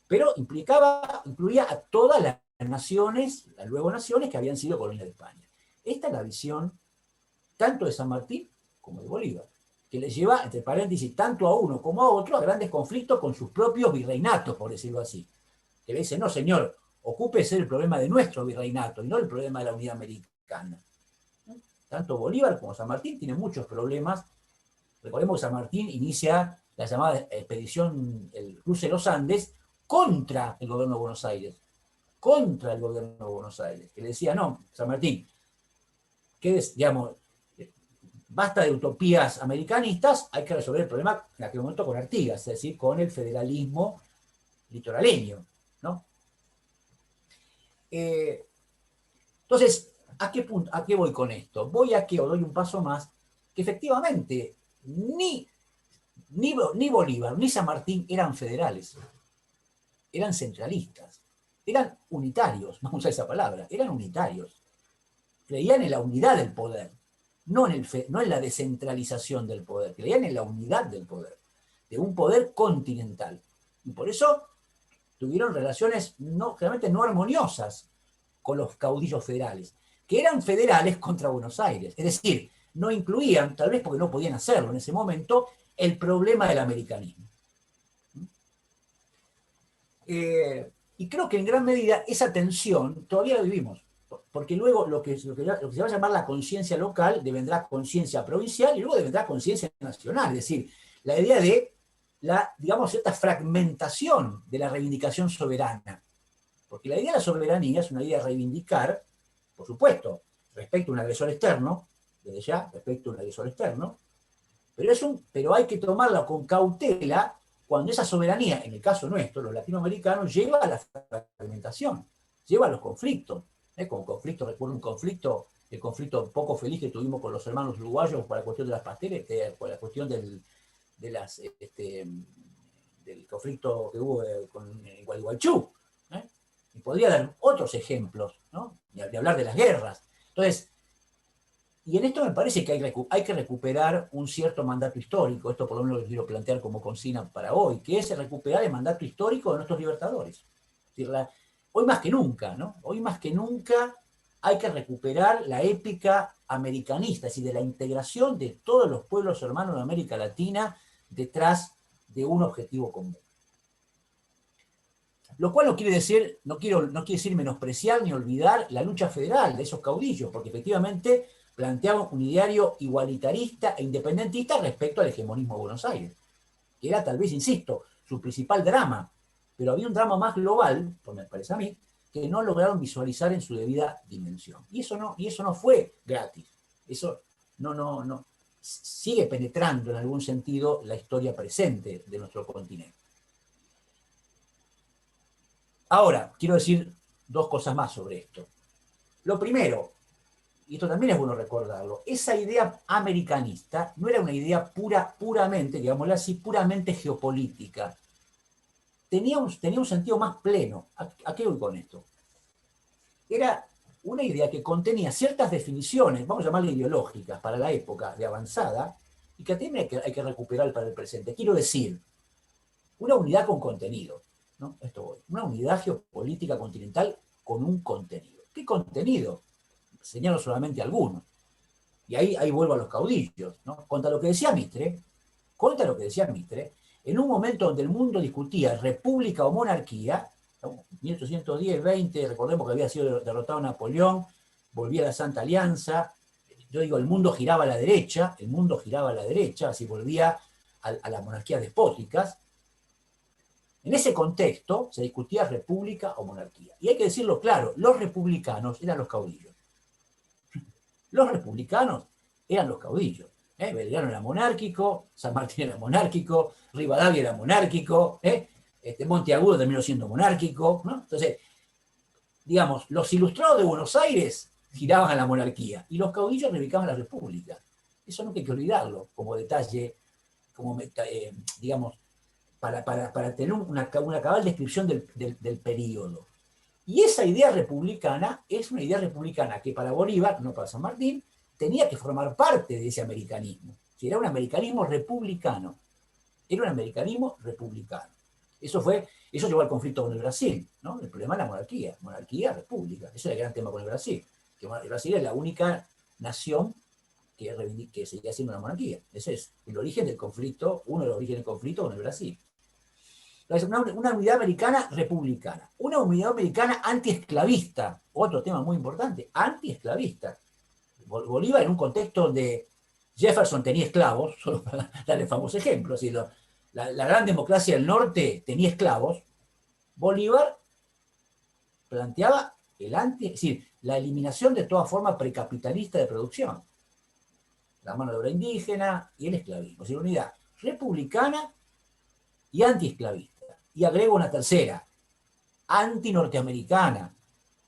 pero incluía a todas las naciones, las luego naciones que habían sido colonia de España. Esta es la visión tanto de San Martín como de Bolívar, que les lleva, entre paréntesis, tanto a uno como a otro, a grandes conflictos con sus propios virreinatos, por decirlo así. Que le dicen, no señor, ocúpese del problema de nuestro virreinato y no el problema de la unidad americana. Tanto Bolívar como San Martín tienen muchos problemas. Recordemos que San Martín inicia la llamada expedición, el cruce de los Andes, contra el gobierno de Buenos Aires. Contra el gobierno de Buenos Aires. Que le decía, no, San Martín, digamos, basta de utopías americanistas, hay que resolver el problema en aquel momento con Artigas, es decir, con el federalismo litoraleño, ¿no? Entonces, ¿a qué voy con esto? Voy a que, o doy un paso más, que efectivamente ni Bolívar ni San Martín eran federales, eran centralistas, eran unitarios, vamos a usar esa palabra, eran unitarios. Creían en la unidad del poder, no en la descentralización del poder, creían en la unidad del poder, de un poder continental. Y por eso tuvieron relaciones generalmente no armoniosas con los caudillos federales, que eran federales contra Buenos Aires. Es decir, no incluían, tal vez porque no podían hacerlo en ese momento, el problema del americanismo. Y creo que en gran medida esa tensión todavía la vivimos, porque luego lo que se va a llamar la conciencia local devendrá conciencia provincial y luego devendrá conciencia nacional. Es decir, la idea de digamos, cierta fragmentación de la reivindicación soberana. Porque la idea de la soberanía es una idea de reivindicar, por supuesto, respecto a un agresor externo, desde ya, respecto a un agresor externo, pero hay que tomarla con cautela cuando esa soberanía, en el caso nuestro, los latinoamericanos, lleva a la fragmentación, lleva a los conflictos. Como conflicto, recuerdo el conflicto poco feliz que tuvimos con los hermanos uruguayos por la cuestión de las pasteles, por la cuestión del conflicto que hubo en Gualeguaychú. Y podría dar otros ejemplos, ¿no? De hablar de las guerras. Entonces, y en esto me parece que hay que recuperar un cierto mandato histórico, esto por lo menos lo quiero plantear como consigna para hoy, que es recuperar el mandato histórico de nuestros libertadores. Es decir, hoy más que nunca, ¿no? Hoy más que nunca hay que recuperar la épica americanista, es decir, de la integración de todos los pueblos hermanos de América Latina detrás de un objetivo común. Lo cual no quiere decir menospreciar ni olvidar la lucha federal de esos caudillos, porque efectivamente planteaban un ideario igualitarista e independentista respecto al hegemonismo de Buenos Aires, que era tal vez, insisto, su principal drama, pero había un drama más global, me parece a mí, que no lograron visualizar en su debida dimensión. Y eso no fue gratis, eso no sigue penetrando en algún sentido la historia presente de nuestro continente. Ahora, quiero decir dos cosas más sobre esto. Lo primero, y esto también es bueno recordarlo, esa idea americanista no era una idea puramente, digámoslo así, puramente geopolítica. Tenía un sentido más pleno. ¿A qué voy con esto? Era una idea que contenía ciertas definiciones, vamos a llamarle ideológicas, para la época de avanzada, y que también hay que recuperar para el presente. Quiero decir, una unidad con contenido, ¿no? Una unidad geopolítica continental con un contenido. ¿Qué contenido? Señalo solamente algunos. Y ahí vuelvo a los caudillos, ¿no? Contra lo que decía Mitre, en un momento donde el mundo discutía república o monarquía, 1810-20, recordemos que había sido derrotado Napoleón, volvía la Santa Alianza, yo digo, el mundo giraba a la derecha, así volvía a las monarquías despóticas. En ese contexto se discutía república o monarquía. Y hay que decirlo claro, los republicanos eran los caudillos. Belgrano era monárquico, San Martín era monárquico, Rivadavia era monárquico, Monteagudo terminó siendo monárquico, ¿no? Entonces, digamos, los ilustrados de Buenos Aires giraban a la monarquía y los caudillos reivindicaban la república. Eso no hay que olvidarlo como detalle, digamos, para tener una cabal descripción del periodo. Y esa idea republicana es una idea republicana que para Bolívar, no para San Martín, tenía que formar parte de ese americanismo. Era un americanismo republicano. Eso llevó al conflicto con el Brasil, ¿no? El problema es la monarquía, república. Ese era el gran tema con el Brasil. Que el Brasil es la única nación que seguía siendo una monarquía. Ese es el origen del conflicto, uno de los orígenes del conflicto con el Brasil. Entonces, una unidad americana republicana. Una unidad americana antiesclavista. Otro tema muy importante, antiesclavista. Bolívar en un contexto donde Jefferson tenía esclavos, solo para dar el famoso ejemplo, si la gran democracia del norte tenía esclavos, Bolívar planteaba es decir, la eliminación de toda forma precapitalista de producción, la mano de obra indígena y el esclavismo, es decir, unidad republicana y antiesclavista. Y agrego una tercera, anti-norteamericana,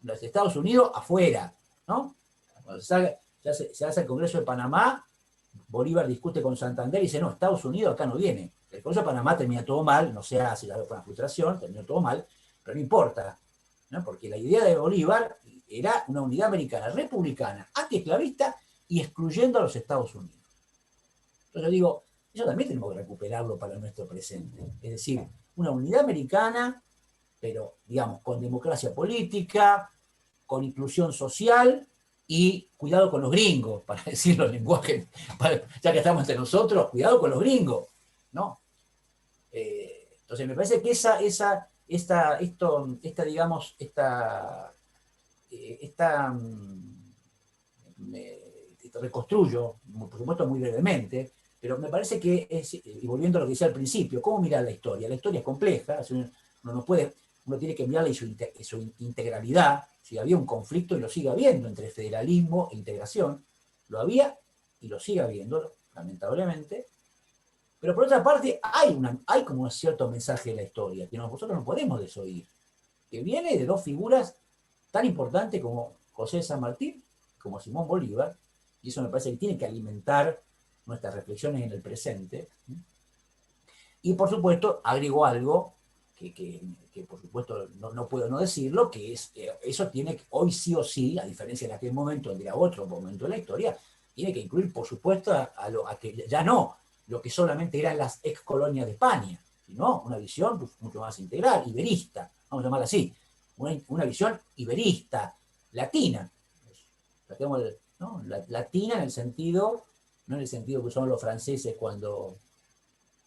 los Estados Unidos afuera, ¿no? Cuando se hace el Congreso de Panamá, Bolívar discute con Santander y dice, no, Estados Unidos acá no viene. El Congreso de Panamá termina todo mal, no sé si fue una frustración, terminó todo mal, pero no importa, ¿no? Porque la idea de Bolívar era una unidad americana republicana, antiesclavista y excluyendo a los Estados Unidos. Entonces yo digo, eso también tenemos que recuperarlo para nuestro presente. Es decir, una unidad americana, pero digamos, con democracia política, con inclusión social y cuidado con los gringos, para decirlo en lenguaje, ya que estamos entre nosotros, cuidado con los gringos, ¿no? Entonces me parece que reconstruyo, por supuesto muy brevemente, pero me parece que y volviendo a lo que decía al principio, ¿cómo mirar la historia? La historia es compleja, uno tiene que mirarla en su integralidad. Si había un conflicto, y lo sigue habiendo, entre federalismo e integración, lo había y lo sigue habiendo, lamentablemente, pero por otra parte hay como un cierto mensaje de la historia que nosotros no podemos desoír, que viene de dos figuras tan importantes como José de San Martín, como Simón Bolívar, y eso me parece que tiene que alimentar nuestras reflexiones en el presente. Y por supuesto, agrego algo que por supuesto no puedo no decirlo, que es eso tiene que, hoy sí o sí, a diferencia de aquel momento, donde era otro momento de la historia, tiene que incluir, por supuesto, a que ya no lo que solamente eran las ex colonias de España, sino una visión pues, mucho más integral, iberista, vamos a llamarla así, una visión iberista, latina, ¿no? Latina en el sentido, no en el sentido que usaron los franceses cuando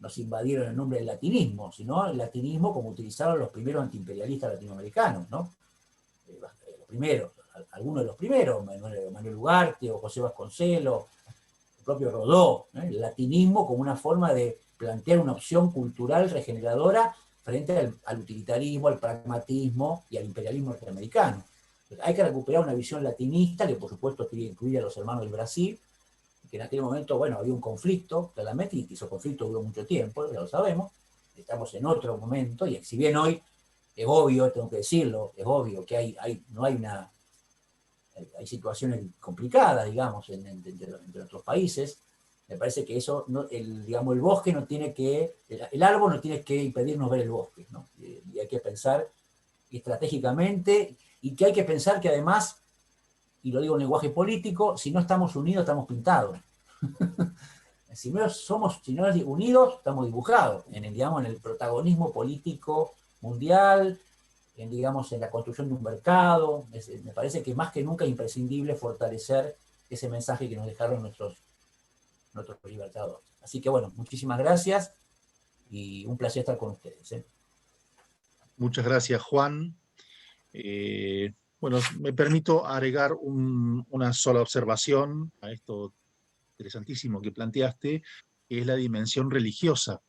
nos invadieron en nombre del latinismo, sino el latinismo como utilizaron los primeros antiimperialistas latinoamericanos, ¿no? Los primeros, algunos de los primeros, Manuel Ugarte o José Vasconcelos, el propio Rodó, ¿eh? El latinismo como una forma de plantear una opción cultural regeneradora frente al utilitarismo, al pragmatismo y al imperialismo norteamericano. Hay que recuperar una visión latinista, que por supuesto tiene que incluir a los hermanos del Brasil, que en aquel momento, bueno, había un conflicto, claramente, y ese conflicto duró mucho tiempo, ya lo sabemos, estamos en otro momento, y si bien hoy es obvio, tengo que decirlo, es obvio que hay situaciones complicadas, digamos, entre nuestros países, me parece que eso, digamos, el bosque no tiene que, el árbol no tiene que impedirnos ver el bosque, ¿no? Y hay que pensar estratégicamente, y que hay que pensar que además, y lo digo en lenguaje político, si no estamos unidos, estamos pintados. Si no somos unidos, estamos dibujados en el protagonismo político mundial, digamos, en la construcción de un mercado. Me parece que más que nunca es imprescindible fortalecer ese mensaje que nos dejaron nuestros libertadores. Así que bueno, muchísimas gracias y un placer estar con ustedes. Muchas gracias, Juan. Bueno, me permito agregar una sola observación a esto interesantísimo que planteaste, que es la dimensión religiosa,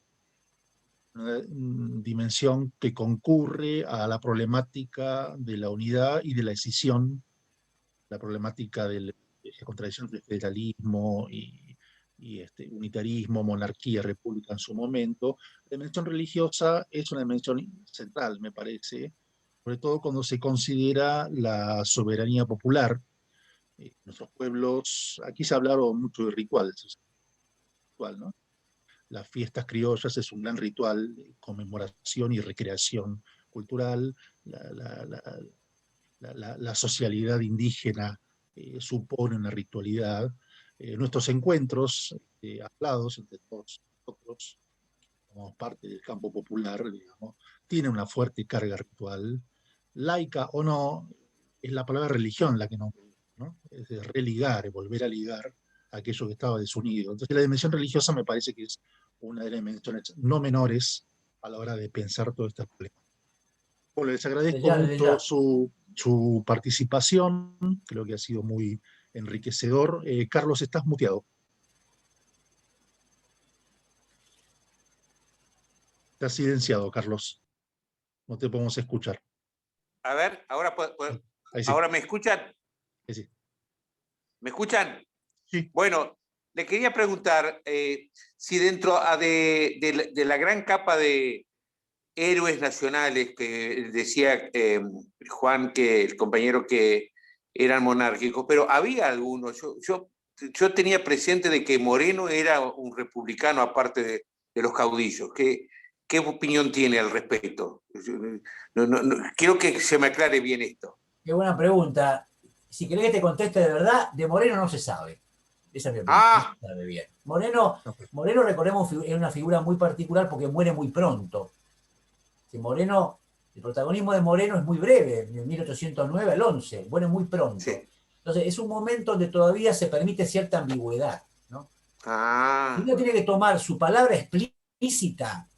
una dimensión que concurre a la problemática de la unidad y de la escisión, la problemática de la contradicción entre federalismo y unitarismo, monarquía, república en su momento. La dimensión religiosa es una dimensión central, me parece, sobre todo cuando se considera la soberanía popular. Nuestros pueblos, aquí se ha hablado mucho de rituales, ¿no? Las fiestas criollas es un gran ritual de conmemoración y recreación cultural. La socialidad indígena supone una ritualidad. Nuestros encuentros hablados entre todos nosotros, como parte del campo popular, digamos, tienen una fuerte carga ritual. Laica o no, es la palabra religión la que nos, ¿no? Es de religar, volver a ligar aquello que estaba desunido. Entonces la dimensión religiosa me parece que es una de las dimensiones no menores a la hora de pensar todo este problema. Bueno, les agradezco mucho su participación, creo que ha sido muy enriquecedor. Carlos, estás muteado. Estás silenciado, Carlos. No te podemos escuchar. A ver, Ahí sí. ¿ahora me escuchan? Ahí sí. ¿Me escuchan? Sí. Bueno, le quería preguntar si dentro de la gran capa de héroes nacionales que decía Juan, que el compañero, que eran monárquicos, pero había algunos. Yo tenía presente de que Moreno era un republicano aparte de los caudillos. ¿Qué opinión tiene al respecto? Quiero que se me aclare bien esto. Qué buena pregunta. Si querés que te conteste de verdad, de Moreno no se sabe. Esa es mi opinión. Ah, No se sabe bien. Moreno, recordemos, es una figura muy particular porque muere muy pronto. Moreno, el protagonismo de Moreno es muy breve, de 1809 al 11, muere muy pronto. sí. Entonces, es un momento donde todavía se permite cierta ambigüedad, ¿no? Ah. Y uno tiene que tomar su palabra explícita.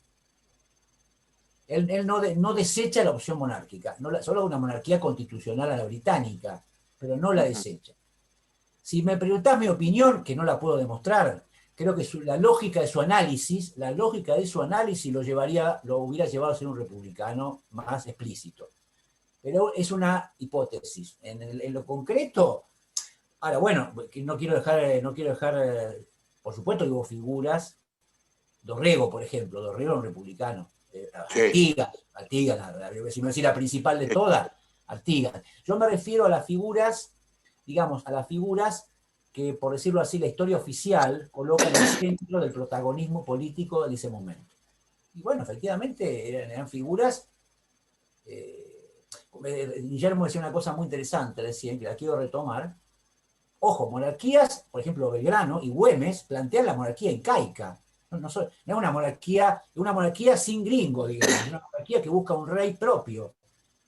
Él no desecha la opción monárquica, solo una monarquía constitucional a la británica, pero no la desecha. Si me preguntás mi opinión, que no la puedo demostrar, creo que la lógica de su análisis lo hubiera llevado a ser un republicano más explícito. Pero es una hipótesis. En lo concreto, ahora, bueno, no quiero dejar, por supuesto que hubo figuras, Dorrego, por ejemplo, Dorrego era un republicano. Sí. Artigas, si no decir la principal de todas, Artigas. Yo me refiero a las figuras, digamos, que, por decirlo así, la historia oficial coloca en el centro del protagonismo político de ese momento. Y bueno, efectivamente eran figuras. Guillermo decía una cosa muy interesante, decía, que la quiero retomar. Ojo, monarquías, por ejemplo, Belgrano y Güemes plantean la monarquía incaica. No es una monarquía sin gringo, digamos, una monarquía que busca un rey propio.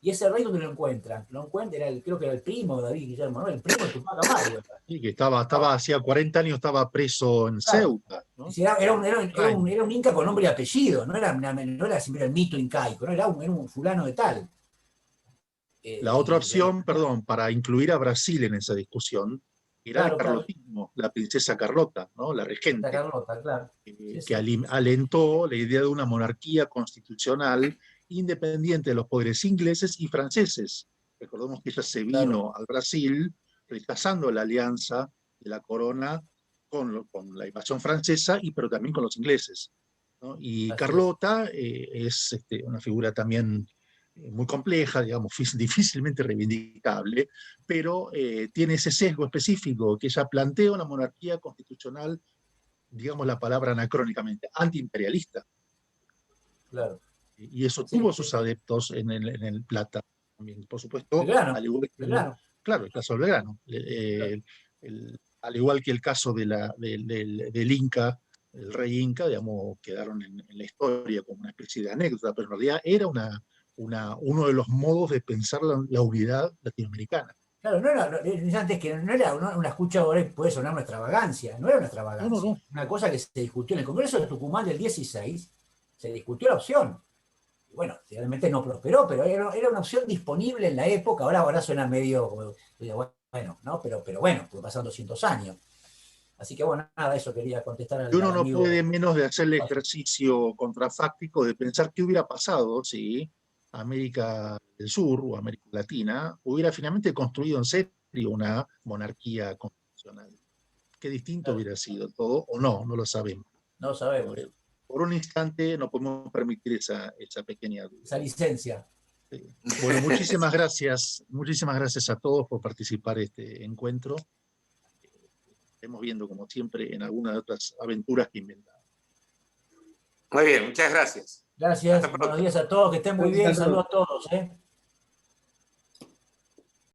Y ese rey, ¿dónde lo encuentran? Creo que era el primo de David Guillermo, ¿no? El primo de Tupac Amaru. Sí, que estaba hacía 40 años estaba preso en Ceuta, ¿no? Era un inca con nombre y apellido, no era siempre el mito incaico, ¿no? Era un fulano de tal. La otra opción, perdón, para incluir a Brasil en esa discusión, era el carlotismo, la princesa Carlota, ¿no? La regente, la Carlota, claro. que alentó la idea de una monarquía constitucional independiente de los poderes ingleses y franceses. Recordemos que ella se vino al Brasil rechazando la alianza de la corona con la invasión francesa, pero también con los ingleses, ¿no? Y Carlota es una figura también muy compleja, digamos, difícilmente reivindicable, pero tiene ese sesgo específico, que ella plantea una monarquía constitucional, digamos la palabra anacrónicamente, antiimperialista. Claro. Y eso tuvo sus adeptos en el Plata también, por supuesto, al igual que el caso del Belgrano. Al igual que el caso del Inca, el rey Inca, digamos, quedaron en la historia como una especie de anécdota, pero en realidad era uno de los modos de pensar la unidad latinoamericana. Claro, no era una escucha, puede sonar una extravagancia, no era una extravagancia. No. Una cosa que se discutió en el Congreso de Tucumán del 16, se discutió la opción. Y bueno, realmente no prosperó, pero era una opción disponible en la época. Ahora suena medio, bueno, ¿no? Pero bueno, porque pasaron 200 años. Así que bueno, nada, eso quería contestar al uno no amigo. puede menos de hacer el ejercicio contrafáctico de pensar qué hubiera pasado si América del Sur o América Latina hubiera finalmente construido en serio una monarquía constitucional. Qué distinto hubiera sido todo, o no lo sabemos. No lo sabemos. Por un instante no podemos permitir esa pequeña duda. Esa licencia. Bueno, muchísimas gracias a todos por participar en este encuentro. Estemos viendo, como siempre, en algunas de otras aventuras que inventamos. Muy bien, muchas gracias. Gracias, buenos días a todos, que estén muy bien, saludos a todos.